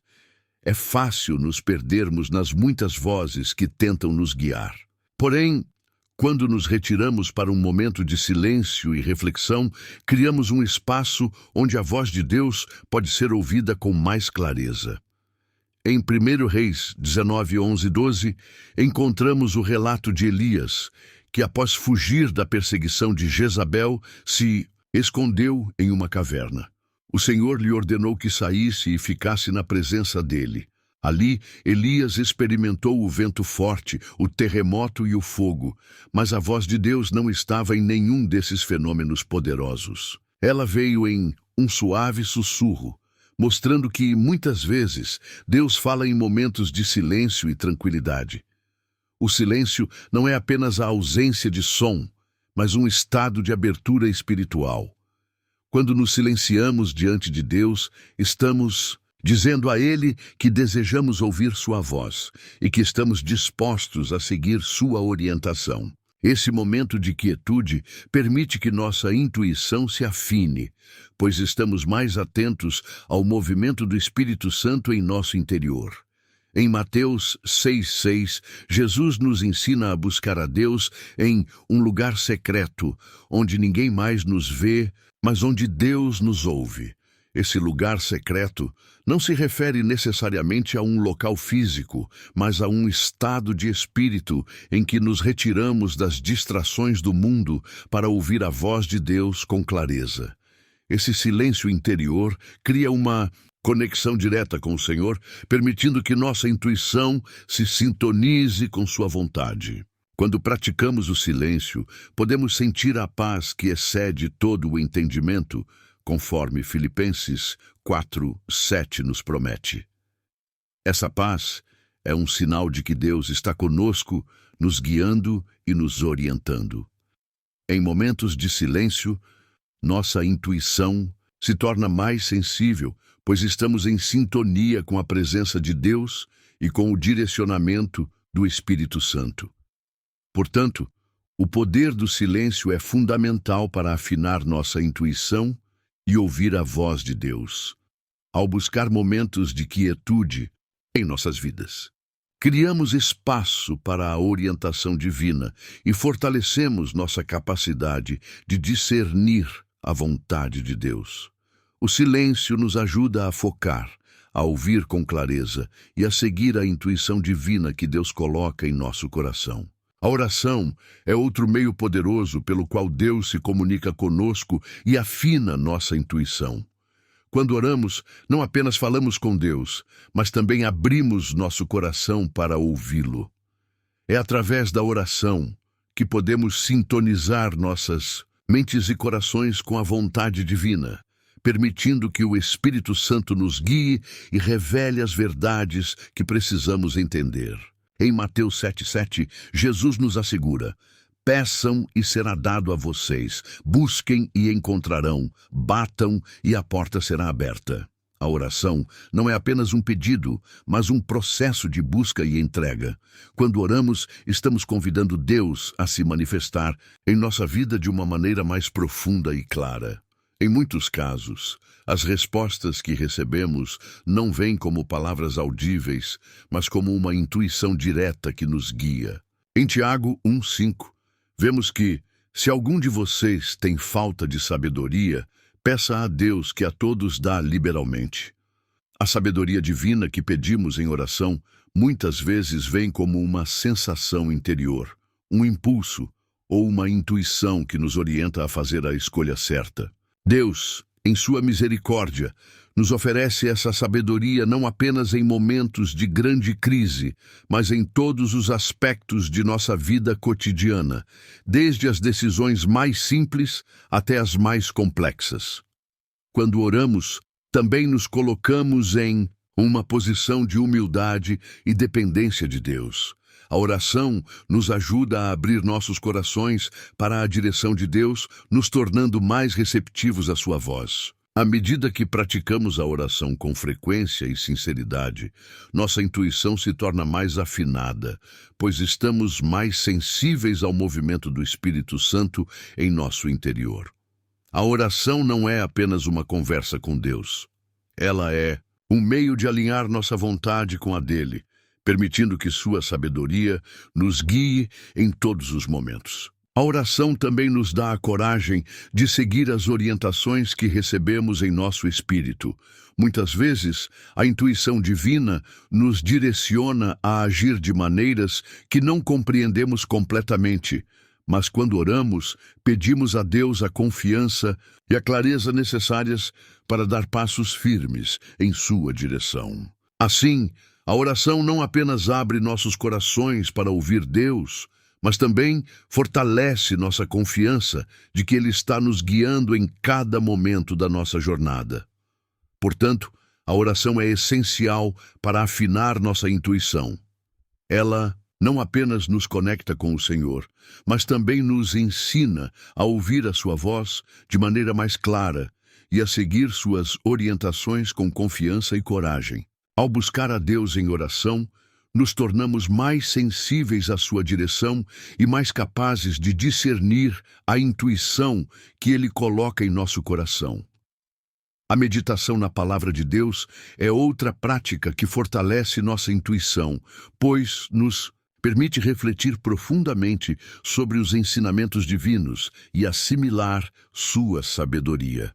é fácil nos perdermos nas muitas vozes que tentam nos guiar. Porém, quando nos retiramos para um momento de silêncio e reflexão, criamos um espaço onde a voz de Deus pode ser ouvida com mais clareza. Em 1 Reis 19, 11 e 12, encontramos o relato de Elias, que após fugir da perseguição de Jezabel, se escondeu em uma caverna. O Senhor lhe ordenou que saísse e ficasse na presença dele. Ali, Elias experimentou o vento forte, o terremoto e o fogo, mas a voz de Deus não estava em nenhum desses fenômenos poderosos. Ela veio em um suave sussurro, mostrando que, muitas vezes, Deus fala em momentos de silêncio e tranquilidade. O silêncio não é apenas a ausência de som, mas um estado de abertura espiritual. Quando nos silenciamos diante de Deus, estamos dizendo a Ele que desejamos ouvir sua voz e que estamos dispostos a seguir sua orientação. Esse momento de quietude permite que nossa intuição se afine, pois estamos mais atentos ao movimento do Espírito Santo em nosso interior. Em Mateus 6,6, Jesus nos ensina a buscar a Deus em um lugar secreto, onde ninguém mais nos vê, mas onde Deus nos ouve. Esse lugar secreto não se refere necessariamente a um local físico, mas a um estado de espírito em que nos retiramos das distrações do mundo para ouvir a voz de Deus com clareza. Esse silêncio interior cria uma conexão direta com o Senhor, permitindo que nossa intuição se sintonize com sua vontade. Quando praticamos o silêncio, podemos sentir a paz que excede todo o entendimento, conforme Filipenses 4:7 nos promete. Essa paz é um sinal de que Deus está conosco, nos guiando e nos orientando. Em momentos de silêncio, nossa intuição se torna mais sensível, pois estamos em sintonia com a presença de Deus e com o direcionamento do Espírito Santo. Portanto, o poder do silêncio é fundamental para afinar nossa intuição e ouvir a voz de Deus. Ao buscar momentos de quietude em nossas vidas, criamos espaço para a orientação divina e fortalecemos nossa capacidade de discernir a vontade de Deus. O silêncio nos ajuda a focar, a ouvir com clareza e a seguir a intuição divina que Deus coloca em nosso coração. A oração é outro meio poderoso pelo qual Deus se comunica conosco e afina nossa intuição. Quando oramos, não apenas falamos com Deus, mas também abrimos nosso coração para ouvi-lo. É através da oração que podemos sintonizar nossas mentes e corações com a vontade divina, permitindo que o Espírito Santo nos guie e revele as verdades que precisamos entender. Em Mateus 7,7, Jesus nos assegura: peçam e será dado a vocês, busquem e encontrarão, batam e a porta será aberta. A oração não é apenas um pedido, mas um processo de busca e entrega. Quando oramos, estamos convidando Deus a se manifestar em nossa vida de uma maneira mais profunda e clara. Em muitos casos, as respostas que recebemos não vêm como palavras audíveis, mas como uma intuição direta que nos guia. Em Tiago 1,5, vemos que, se algum de vocês tem falta de sabedoria, peça a Deus que a todos dá liberalmente. A sabedoria divina que pedimos em oração muitas vezes vem como uma sensação interior, um impulso ou uma intuição que nos orienta a fazer a escolha certa. Deus, em sua misericórdia, nos oferece essa sabedoria não apenas em momentos de grande crise, mas em todos os aspectos de nossa vida cotidiana, desde as decisões mais simples até as mais complexas. Quando oramos, também nos colocamos em uma posição de humildade e dependência de Deus. A oração nos ajuda a abrir nossos corações para a direção de Deus, nos tornando mais receptivos à sua voz. À medida que praticamos a oração com frequência e sinceridade, nossa intuição se torna mais afinada, pois estamos mais sensíveis ao movimento do Espírito Santo em nosso interior. A oração não é apenas uma conversa com Deus. Ela é um meio de alinhar nossa vontade com a dele, permitindo que sua sabedoria nos guie em todos os momentos. A oração também nos dá a coragem de seguir as orientações que recebemos em nosso espírito. Muitas vezes, a intuição divina nos direciona a agir de maneiras que não compreendemos completamente, mas quando oramos, pedimos a Deus a confiança e a clareza necessárias para dar passos firmes em sua direção. Assim, a oração não apenas abre nossos corações para ouvir Deus, mas também fortalece nossa confiança de que Ele está nos guiando em cada momento da nossa jornada. Portanto, a oração é essencial para afinar nossa intuição. Ela não apenas nos conecta com o Senhor, mas também nos ensina a ouvir a sua voz de maneira mais clara e a seguir suas orientações com confiança e coragem. Ao buscar a Deus em oração, nos tornamos mais sensíveis à sua direção e mais capazes de discernir a intuição que Ele coloca em nosso coração. A meditação na Palavra de Deus é outra prática que fortalece nossa intuição, pois nos permite refletir profundamente sobre os ensinamentos divinos e assimilar sua sabedoria.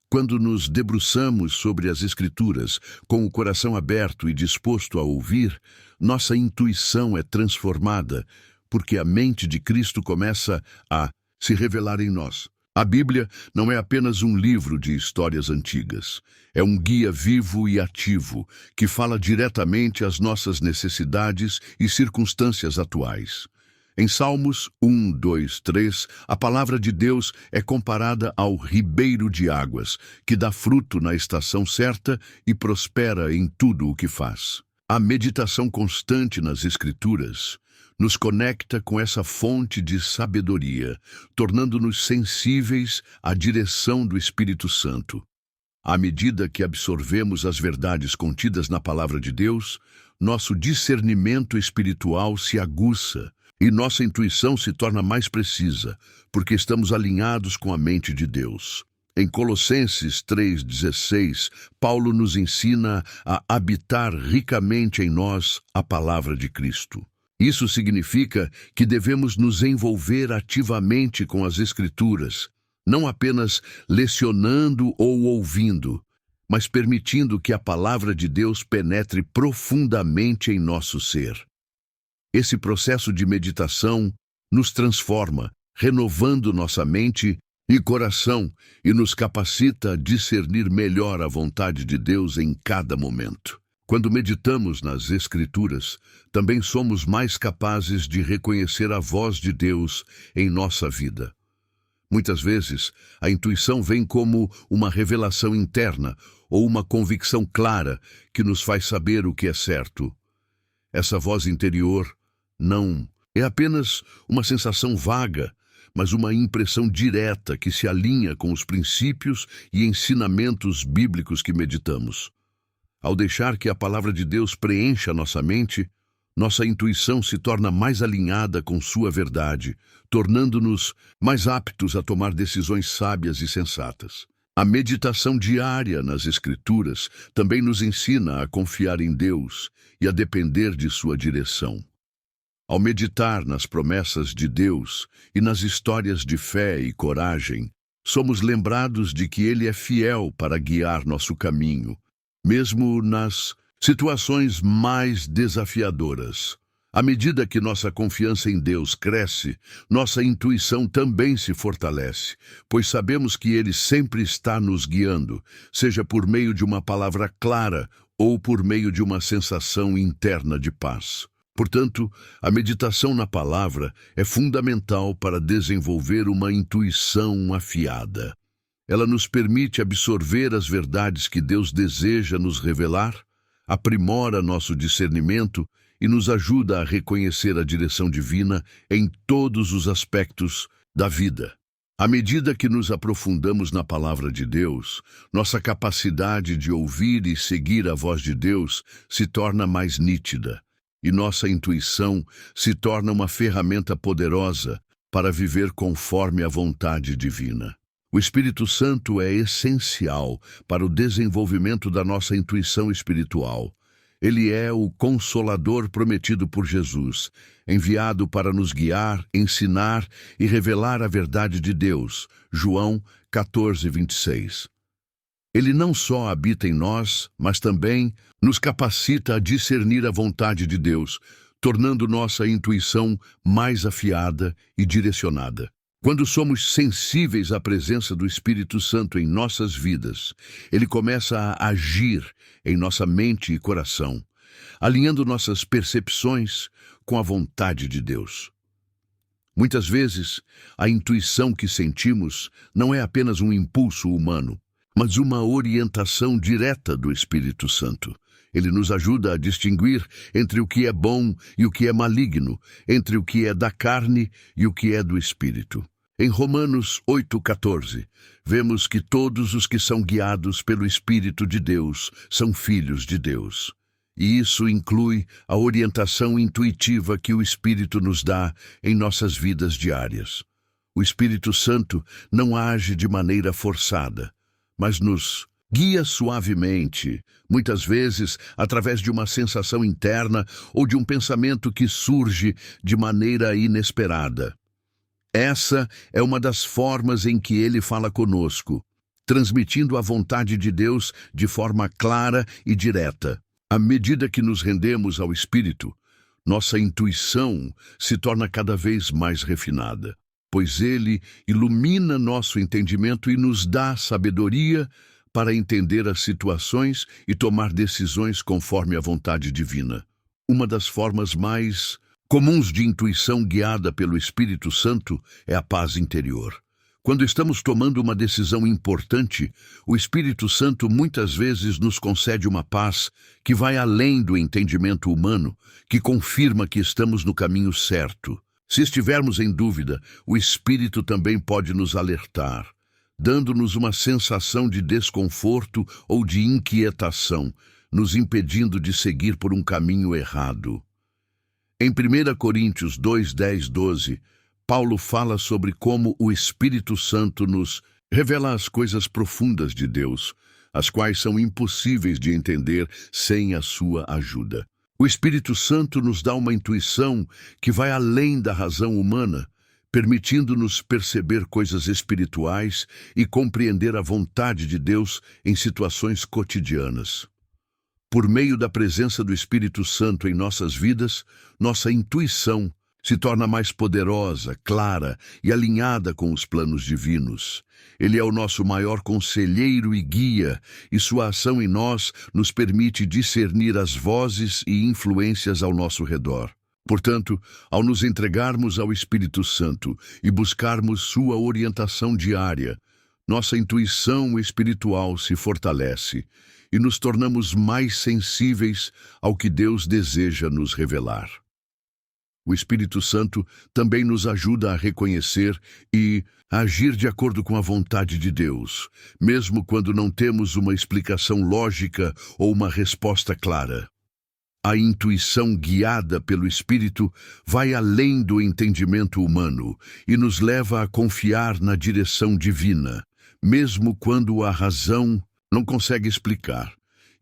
Quando nos debruçamos sobre as Escrituras, com o coração aberto e disposto a ouvir, nossa intuição é transformada, porque a mente de Cristo começa a se revelar em nós. A Bíblia não é apenas um livro de histórias antigas. É um guia vivo e ativo que fala diretamente às nossas necessidades e circunstâncias atuais. Em Salmos 1, 2, 3, a palavra de Deus é comparada ao ribeiro de águas, que dá fruto na estação certa e prospera em tudo o que faz. A meditação constante nas Escrituras nos conecta com essa fonte de sabedoria, tornando-nos sensíveis à direção do Espírito Santo. À medida que absorvemos as verdades contidas na Palavra de Deus, nosso discernimento espiritual se aguça e nossa intuição se torna mais precisa, porque estamos alinhados com a mente de Deus. Em Colossenses 3,16, Paulo nos ensina a habitar ricamente em nós a Palavra de Cristo. Isso significa que devemos nos envolver ativamente com as Escrituras, não apenas lecionando ou ouvindo, mas permitindo que a Palavra de Deus penetre profundamente em nosso ser. Esse processo de meditação nos transforma, renovando nossa mente e coração e nos capacita a discernir melhor a vontade de Deus em cada momento. Quando meditamos nas Escrituras, também somos mais capazes de reconhecer a voz de Deus em nossa vida. Muitas vezes, a intuição vem como uma revelação interna ou uma convicção clara que nos faz saber o que é certo. Essa voz interior não é apenas uma sensação vaga, mas uma impressão direta que se alinha com os princípios e ensinamentos bíblicos que meditamos. Ao deixar que a Palavra de Deus preencha nossa mente, nossa intuição se torna mais alinhada com sua verdade, tornando-nos mais aptos a tomar decisões sábias e sensatas. A meditação diária nas Escrituras também nos ensina a confiar em Deus e a depender de sua direção. Ao meditar nas promessas de Deus e nas histórias de fé e coragem, somos lembrados de que Ele é fiel para guiar nosso caminho, mesmo nas situações mais desafiadoras. À medida que nossa confiança em Deus cresce, nossa intuição também se fortalece, pois sabemos que Ele sempre está nos guiando, seja por meio de uma palavra clara ou por meio de uma sensação interna de paz. Portanto, a meditação na palavra é fundamental para desenvolver uma intuição afiada. Ela nos permite absorver as verdades que Deus deseja nos revelar, aprimora nosso discernimento e nos ajuda a reconhecer a direção divina em todos os aspectos da vida. À medida que nos aprofundamos na Palavra de Deus, nossa capacidade de ouvir e seguir a voz de Deus se torna mais nítida, e nossa intuição se torna uma ferramenta poderosa para viver conforme a vontade divina. O Espírito Santo é essencial para o desenvolvimento da nossa intuição espiritual. Ele é o Consolador prometido por Jesus, enviado para nos guiar, ensinar e revelar a verdade de Deus. João 14, 26. Ele não só habita em nós, mas também nos capacita a discernir a vontade de Deus, tornando nossa intuição mais afiada e direcionada. Quando somos sensíveis à presença do Espírito Santo em nossas vidas, ele começa a agir em nossa mente e coração, alinhando nossas percepções com a vontade de Deus. Muitas vezes, a intuição que sentimos não é apenas um impulso humano, mas uma orientação direta do Espírito Santo. Ele nos ajuda a distinguir entre o que é bom e o que é maligno, entre o que é da carne e o que é do Espírito. Em Romanos 8,14, vemos que todos os que são guiados pelo Espírito de Deus são filhos de Deus. E isso inclui a orientação intuitiva que o Espírito nos dá em nossas vidas diárias. O Espírito Santo não age de maneira forçada, mas nos guia suavemente, muitas vezes através de uma sensação interna ou de um pensamento que surge de maneira inesperada. Essa é uma das formas em que ele fala conosco, transmitindo a vontade de Deus de forma clara e direta. À medida que nos rendemos ao Espírito, nossa intuição se torna cada vez mais refinada, pois ele ilumina nosso entendimento e nos dá sabedoria para entender as situações e tomar decisões conforme a vontade divina. Uma das formas mais comuns de intuição guiada pelo Espírito Santo é a paz interior. Quando estamos tomando uma decisão importante, o Espírito Santo muitas vezes nos concede uma paz que vai além do entendimento humano, que confirma que estamos no caminho certo. Se estivermos em dúvida, o Espírito também pode nos alertar, dando-nos uma sensação de desconforto ou de inquietação, nos impedindo de seguir por um caminho errado. Em 1 Coríntios 2, 10, 12, Paulo fala sobre como o Espírito Santo nos revela as coisas profundas de Deus, as quais são impossíveis de entender sem a sua ajuda. O Espírito Santo nos dá uma intuição que vai além da razão humana, permitindo-nos perceber coisas espirituais e compreender a vontade de Deus em situações cotidianas. Por meio da presença do Espírito Santo em nossas vidas, nossa intuição se torna mais poderosa, clara e alinhada com os planos divinos. Ele é o nosso maior conselheiro e guia, e sua ação em nós nos permite discernir as vozes e influências ao nosso redor. Portanto, ao nos entregarmos ao Espírito Santo e buscarmos sua orientação diária, nossa intuição espiritual se fortalece e nos tornamos mais sensíveis ao que Deus deseja nos revelar. O Espírito Santo também nos ajuda a reconhecer e a agir de acordo com a vontade de Deus, mesmo quando não temos uma explicação lógica ou uma resposta clara. A intuição guiada pelo Espírito vai além do entendimento humano e nos leva a confiar na direção divina, mesmo quando a razão não consegue explicar.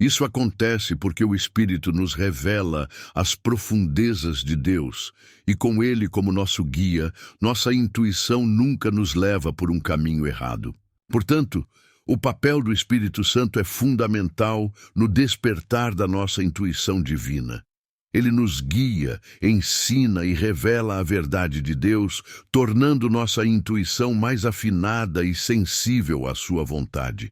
Isso acontece porque o Espírito nos revela as profundezas de Deus, e com Ele como nosso guia, nossa intuição nunca nos leva por um caminho errado. Portanto, o papel do Espírito Santo é fundamental no despertar da nossa intuição divina. Ele nos guia, ensina e revela a verdade de Deus, tornando nossa intuição mais afinada e sensível à sua vontade.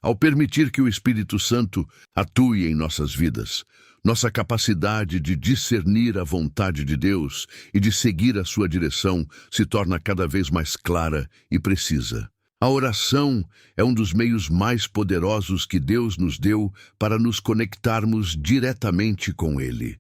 Ao permitir que o Espírito Santo atue em nossas vidas, nossa capacidade de discernir a vontade de Deus e de seguir a sua direção se torna cada vez mais clara e precisa. A oração é um dos meios mais poderosos que Deus nos deu para nos conectarmos diretamente com Ele.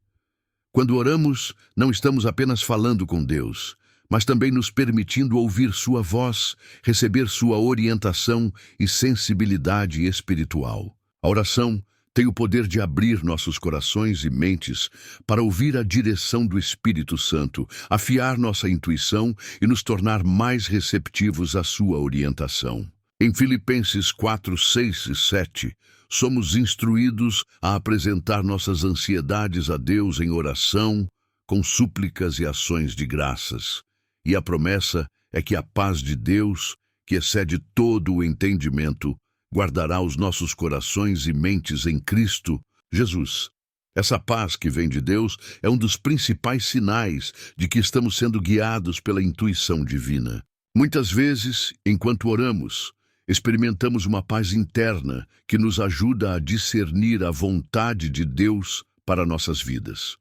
Quando oramos, não estamos apenas falando com Deus, mas também nos permitindo ouvir sua voz, receber sua orientação e sensibilidade espiritual. A oração tem o poder de abrir nossos corações e mentes para ouvir a direção do Espírito Santo, afiar nossa intuição e nos tornar mais receptivos à sua orientação. Em Filipenses 4, 6 e 7, somos instruídos a apresentar nossas ansiedades a Deus em oração, com súplicas e ações de graças. E a promessa é que a paz de Deus, que excede todo o entendimento, guardará os nossos corações e mentes em Cristo Jesus. Essa paz que vem de Deus é um dos principais sinais de que estamos sendo guiados pela intuição divina. Muitas vezes, enquanto oramos, experimentamos uma paz interna que nos ajuda a discernir a vontade de Deus para nossas vidas.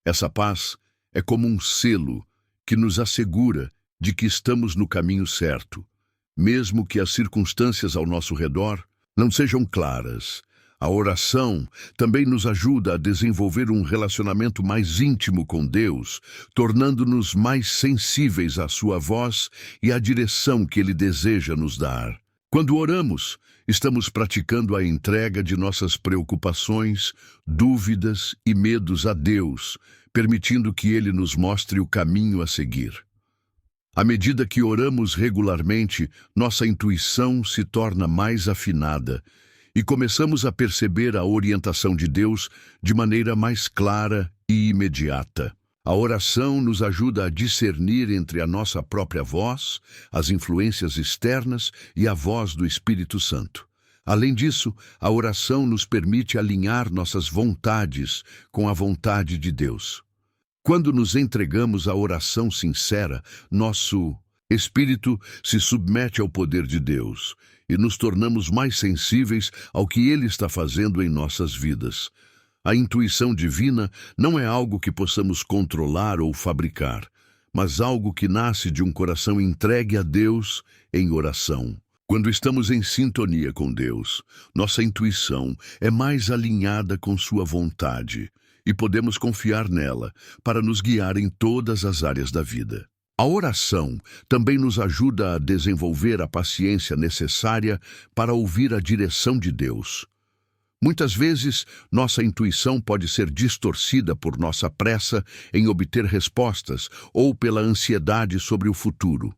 Essa paz é como um selo que nos assegura de que estamos no caminho certo, mesmo que as circunstâncias ao nosso redor não sejam claras. A oração também nos ajuda a desenvolver um relacionamento mais íntimo com Deus, tornando-nos mais sensíveis à sua voz e à direção que Ele deseja nos dar. Quando oramos, estamos praticando a entrega de nossas preocupações, dúvidas e medos a Deus, permitindo que Ele nos mostre o caminho a seguir. À medida que oramos regularmente, nossa intuição se torna mais afinada e começamos a perceber a orientação de Deus de maneira mais clara e imediata. A oração nos ajuda a discernir entre a nossa própria voz, as influências externas e a voz do Espírito Santo. Além disso, a oração nos permite alinhar nossas vontades com a vontade de Deus. Quando nos entregamos à oração sincera, nosso espírito se submete ao poder de Deus e nos tornamos mais sensíveis ao que Ele está fazendo em nossas vidas. A intuição divina não é algo que possamos controlar ou fabricar, mas algo que nasce de um coração entregue a Deus em oração. Quando estamos em sintonia com Deus, nossa intuição é mais alinhada com Sua vontade e podemos confiar nela para nos guiar em todas as áreas da vida. A oração também nos ajuda a desenvolver a paciência necessária para ouvir a direção de Deus. Muitas vezes, nossa intuição pode ser distorcida por nossa pressa em obter respostas ou pela ansiedade sobre o futuro.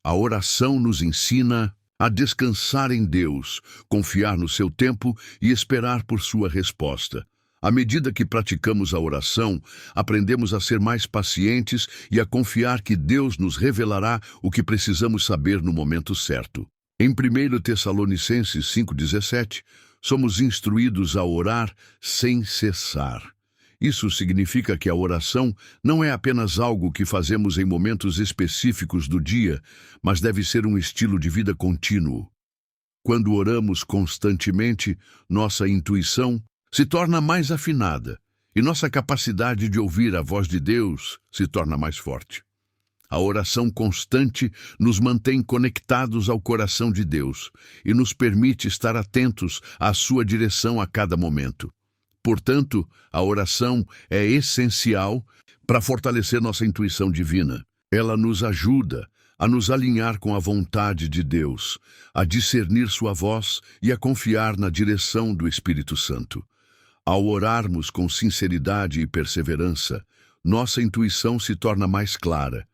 A oração nos ensina a descansar em Deus, confiar no seu tempo e esperar por sua resposta. À medida que praticamos a oração, aprendemos a ser mais pacientes e a confiar que Deus nos revelará o que precisamos saber no momento certo. Em 1 Tessalonicenses 5,17, somos instruídos a orar sem cessar. Isso significa que a oração não é apenas algo que fazemos em momentos específicos do dia, mas deve ser um estilo de vida contínuo. Quando oramos constantemente, nossa intuição se torna mais afinada e nossa capacidade de ouvir a voz de Deus se torna mais forte. A oração constante nos mantém conectados ao coração de Deus e nos permite estar atentos à sua direção a cada momento. Portanto, a oração é essencial para fortalecer nossa intuição divina. Ela nos ajuda a nos alinhar com a vontade de Deus, a discernir sua voz e a confiar na direção do Espírito Santo. Ao orarmos com sinceridade e perseverança, nossa intuição se torna mais clara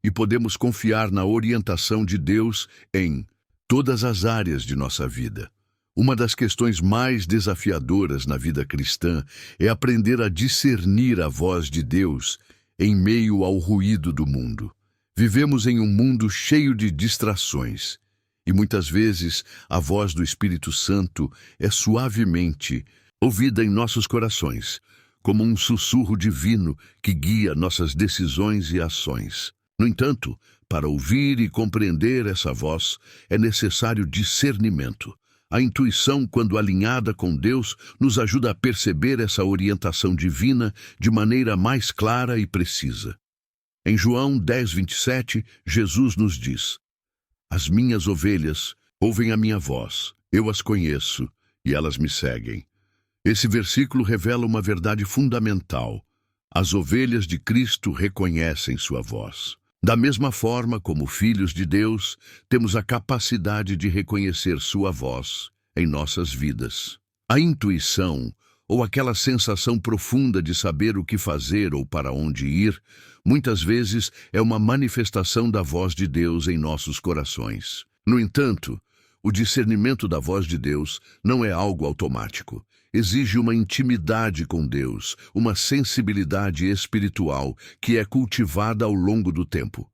e podemos confiar na orientação de Deus em todas as áreas de nossa vida. Uma das questões mais desafiadoras na vida cristã é aprender a discernir a voz de Deus em meio ao ruído do mundo. Vivemos em um mundo cheio de distrações e muitas vezes a voz do Espírito Santo é suavemente ouvida em nossos corações, como um sussurro divino que guia nossas decisões e ações. No entanto, para ouvir e compreender essa voz, é necessário discernimento. A intuição, quando alinhada com Deus, nos ajuda a perceber essa orientação divina de maneira mais clara e precisa. Em João 10:27, Jesus nos diz: "As minhas ovelhas ouvem a minha voz, eu as conheço e elas me seguem." Esse versículo revela uma verdade fundamental. As ovelhas de Cristo reconhecem sua voz. Da mesma forma como filhos de Deus, temos a capacidade de reconhecer sua voz em nossas vidas. A intuição, ou aquela sensação profunda de saber o que fazer ou para onde ir, muitas vezes é uma manifestação da voz de Deus em nossos corações. No entanto, o discernimento da voz de Deus não é algo automático. Exige uma intimidade com Deus, uma sensibilidade espiritual que é cultivada ao longo do tempo.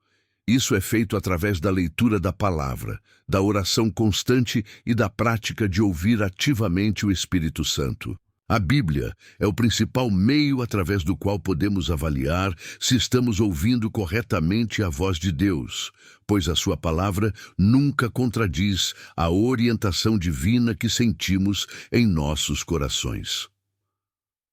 Isso é feito através da leitura da palavra, da oração constante e da prática de ouvir ativamente o Espírito Santo. A Bíblia é o principal meio através do qual podemos avaliar se estamos ouvindo corretamente a voz de Deus, pois a sua palavra nunca contradiz a orientação divina que sentimos em nossos corações.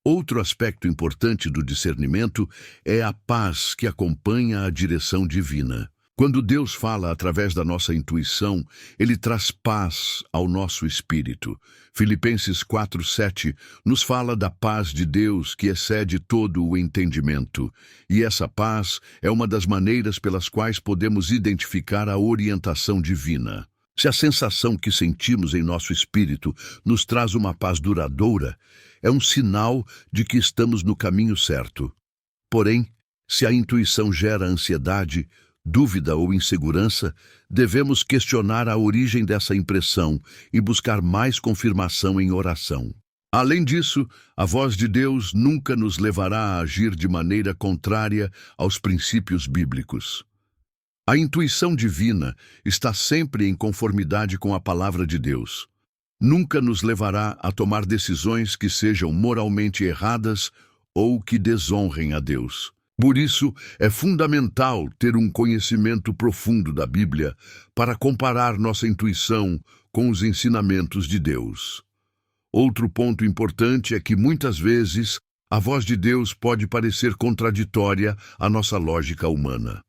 Outro aspecto importante do discernimento é a paz que acompanha a direção divina. Quando Deus fala através da nossa intuição, Ele traz paz ao nosso espírito. Filipenses 4:7 nos fala da paz de Deus que excede todo o entendimento. E essa paz é uma das maneiras pelas quais podemos identificar a orientação divina. Se a sensação que sentimos em nosso espírito nos traz uma paz duradoura, é um sinal de que estamos no caminho certo. Porém, se a intuição gera ansiedade, dúvida ou insegurança, devemos questionar a origem dessa impressão e buscar mais confirmação em oração. Além disso, a voz de Deus nunca nos levará a agir de maneira contrária aos princípios bíblicos. A intuição divina está sempre em conformidade com a palavra de Deus. Nunca nos levará a tomar decisões que sejam moralmente erradas ou que desonrem a Deus. Por isso, é fundamental ter um conhecimento profundo da Bíblia para comparar nossa intuição com os ensinamentos de Deus. Outro ponto importante é que, muitas vezes, a voz de Deus pode parecer contraditória à nossa lógica humana.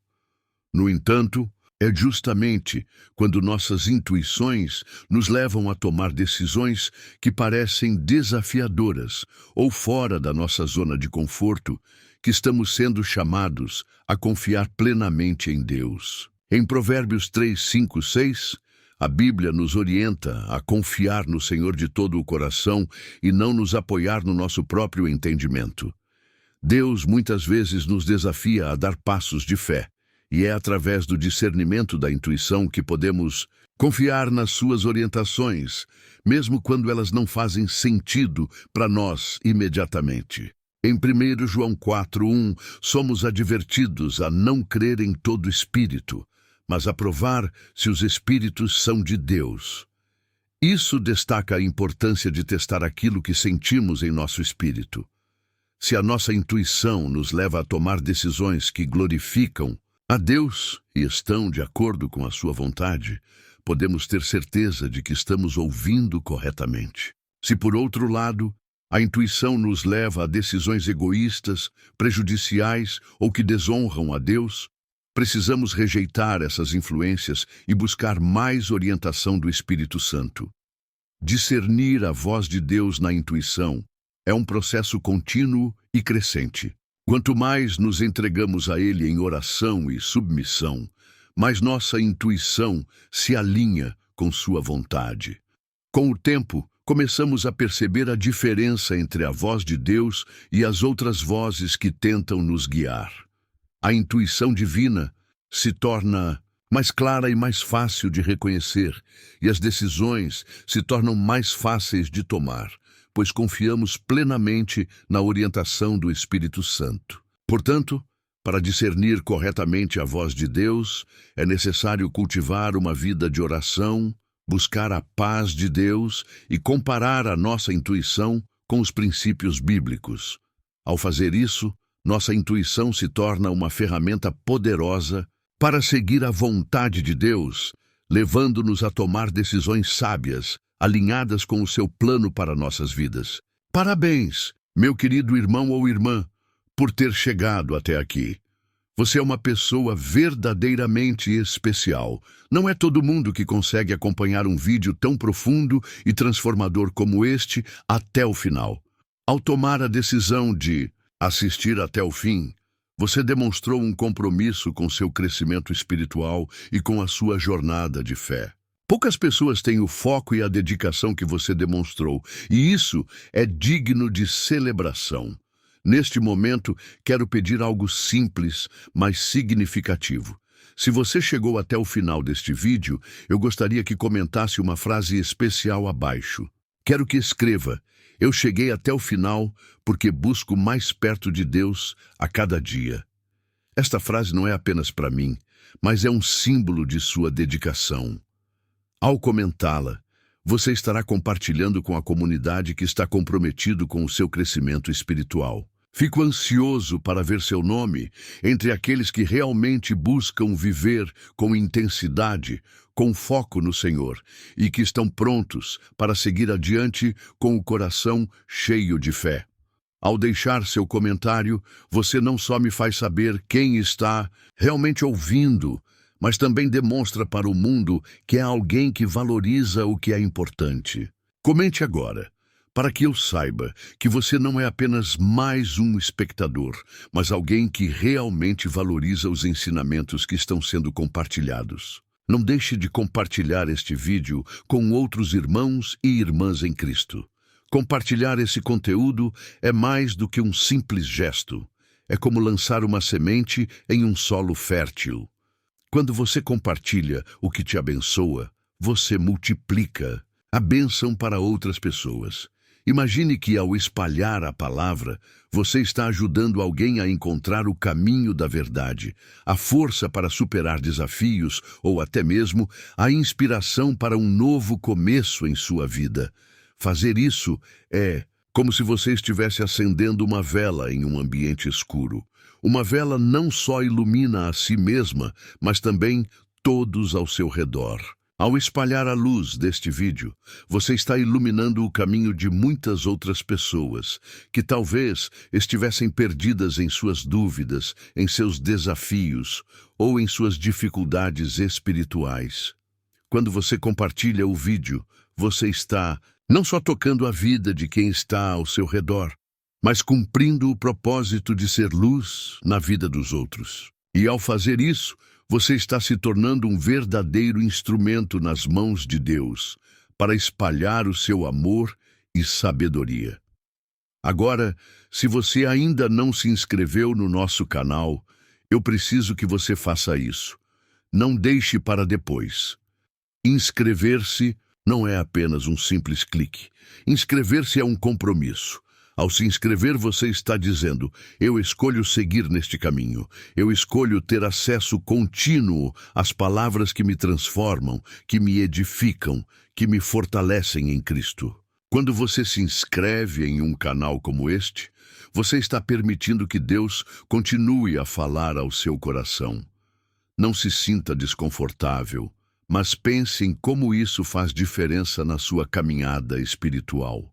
No entanto, é justamente quando nossas intuições nos levam a tomar decisões que parecem desafiadoras ou fora da nossa zona de conforto que estamos sendo chamados a confiar plenamente em Deus. Em Provérbios 3, 5, 6, a Bíblia nos orienta a confiar no Senhor de todo o coração e não nos apoiar no nosso próprio entendimento. Deus muitas vezes nos desafia a dar passos de fé, e é através do discernimento da intuição que podemos confiar nas suas orientações, mesmo quando elas não fazem sentido para nós imediatamente. Em 1 João 4:1, somos advertidos a não crer em todo espírito, mas a provar se os espíritos são de Deus. Isso destaca a importância de testar aquilo que sentimos em nosso espírito. Se a nossa intuição nos leva a tomar decisões que glorificam a Deus e estão de acordo com a sua vontade, podemos ter certeza de que estamos ouvindo corretamente. Se, por outro lado, a intuição nos leva a decisões egoístas, prejudiciais ou que desonram a Deus, precisamos rejeitar essas influências e buscar mais orientação do Espírito Santo. Discernir a voz de Deus na intuição é um processo contínuo e crescente. Quanto mais nos entregamos a Ele em oração e submissão, mais nossa intuição se alinha com sua vontade. Com o tempo, começamos a perceber a diferença entre a voz de Deus e as outras vozes que tentam nos guiar. A intuição divina se torna mais clara e mais fácil de reconhecer, e as decisões se tornam mais fáceis de tomar, pois confiamos plenamente na orientação do Espírito Santo. Portanto, para discernir corretamente a voz de Deus, é necessário cultivar uma vida de oração, buscar a paz de Deus e comparar a nossa intuição com os princípios bíblicos. Ao fazer isso, nossa intuição se torna uma ferramenta poderosa para seguir a vontade de Deus, levando-nos a tomar decisões sábias, alinhadas com o seu plano para nossas vidas. Parabéns, meu querido irmão ou irmã, por ter chegado até aqui. Você é uma pessoa verdadeiramente especial. Não é todo mundo que consegue acompanhar um vídeo tão profundo e transformador como este até o final. Ao tomar a decisão de assistir até o fim, você demonstrou um compromisso com seu crescimento espiritual e com a sua jornada de fé. Poucas pessoas têm o foco e a dedicação que você demonstrou, e isso é digno de celebração. Neste momento, quero pedir algo simples, mas significativo. Se você chegou até o final deste vídeo, eu gostaria que comentasse uma frase especial abaixo. Quero que escreva: eu cheguei até o final porque busco mais perto de Deus a cada dia. Esta frase não é apenas para mim, mas é um símbolo de sua dedicação. Ao comentá-la, você estará compartilhando com a comunidade que está comprometido com o seu crescimento espiritual. Fico ansioso para ver seu nome entre aqueles que realmente buscam viver com intensidade, com foco no Senhor, e que estão prontos para seguir adiante com o coração cheio de fé. Ao deixar seu comentário, você não só me faz saber quem está realmente ouvindo, mas também demonstra para o mundo que é alguém que valoriza o que é importante. Comente agora, para que eu saiba que você não é apenas mais um espectador, mas alguém que realmente valoriza os ensinamentos que estão sendo compartilhados. Não deixe de compartilhar este vídeo com outros irmãos e irmãs em Cristo. Compartilhar esse conteúdo é mais do que um simples gesto. É como lançar uma semente em um solo fértil. Quando você compartilha o que te abençoa, você multiplica a bênção para outras pessoas. Imagine que, ao espalhar a palavra, você está ajudando alguém a encontrar o caminho da verdade, a força para superar desafios ou até mesmo a inspiração para um novo começo em sua vida. Fazer isso é como se você estivesse acendendo uma vela em um ambiente escuro. Uma vela não só ilumina a si mesma, mas também todos ao seu redor. Ao espalhar a luz deste vídeo, você está iluminando o caminho de muitas outras pessoas que talvez estivessem perdidas em suas dúvidas, em seus desafios ou em suas dificuldades espirituais. Quando você compartilha o vídeo, você está não só tocando a vida de quem está ao seu redor, mas cumprindo o propósito de ser luz na vida dos outros. E ao fazer isso, você está se tornando um verdadeiro instrumento nas mãos de Deus para espalhar o seu amor e sabedoria. Agora, se você ainda não se inscreveu no nosso canal, eu preciso que você faça isso. Não deixe para depois. Inscrever-se não é apenas um simples clique. Inscrever-se é um compromisso. Ao se inscrever, você está dizendo: eu escolho seguir neste caminho. Eu escolho ter acesso contínuo às palavras que me transformam, que me edificam, que me fortalecem em Cristo. Quando você se inscreve em um canal como este, você está permitindo que Deus continue a falar ao seu coração. Não se sinta desconfortável, mas pense em como isso faz diferença na sua caminhada espiritual.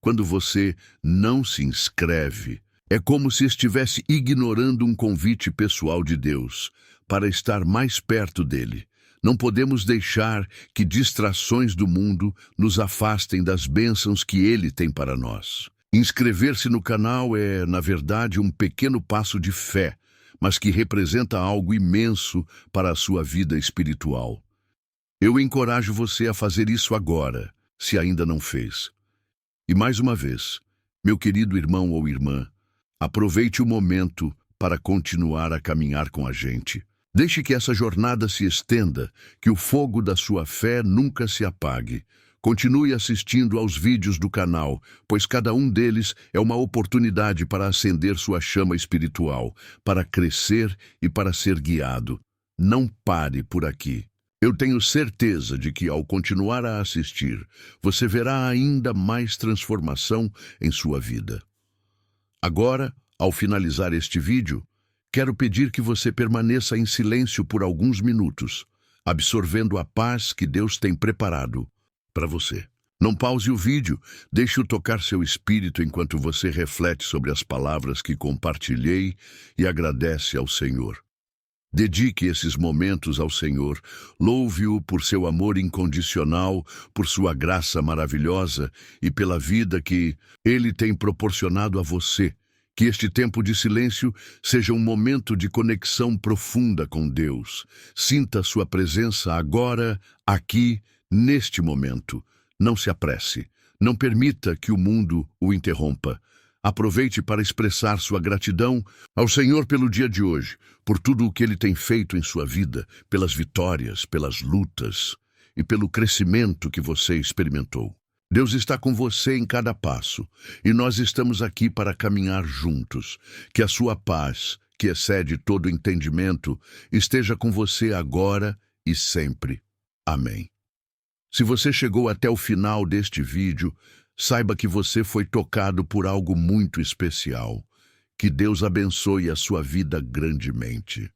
Quando você não se inscreve, é como se estivesse ignorando um convite pessoal de Deus para estar mais perto dele. Não podemos deixar que distrações do mundo nos afastem das bênçãos que ele tem para nós. Inscrever-se no canal é, na verdade, um pequeno passo de fé, mas que representa algo imenso para a sua vida espiritual. Eu encorajo você a fazer isso agora, se ainda não fez. E mais uma vez, meu querido irmão ou irmã, aproveite o momento para continuar a caminhar com a gente. Deixe que essa jornada se estenda, que o fogo da sua fé nunca se apague. Continue assistindo aos vídeos do canal, pois cada um deles é uma oportunidade para acender sua chama espiritual, para crescer e para ser guiado. Não pare por aqui. Eu tenho certeza de que, ao continuar a assistir, você verá ainda mais transformação em sua vida. Agora, ao finalizar este vídeo, quero pedir que você permaneça em silêncio por alguns minutos, absorvendo a paz que Deus tem preparado para você. Não pause o vídeo, deixe-o tocar seu espírito enquanto você reflete sobre as palavras que compartilhei e agradece ao Senhor. Dedique esses momentos ao Senhor, louve-o por seu amor incondicional, por sua graça maravilhosa e pela vida que Ele tem proporcionado a você. Que este tempo de silêncio seja um momento de conexão profunda com Deus. Sinta sua presença agora, aqui, neste momento. Não se apresse. Não permita que o mundo o interrompa. Aproveite para expressar sua gratidão ao Senhor pelo dia de hoje, por tudo o que Ele tem feito em sua vida, pelas vitórias, pelas lutas e pelo crescimento que você experimentou. Deus está com você em cada passo e nós estamos aqui para caminhar juntos. Que a sua paz, que excede todo entendimento, esteja com você agora e sempre. Amém. Se você chegou até o final deste vídeo, saiba que você foi tocado por algo muito especial. Que Deus abençoe a sua vida grandemente.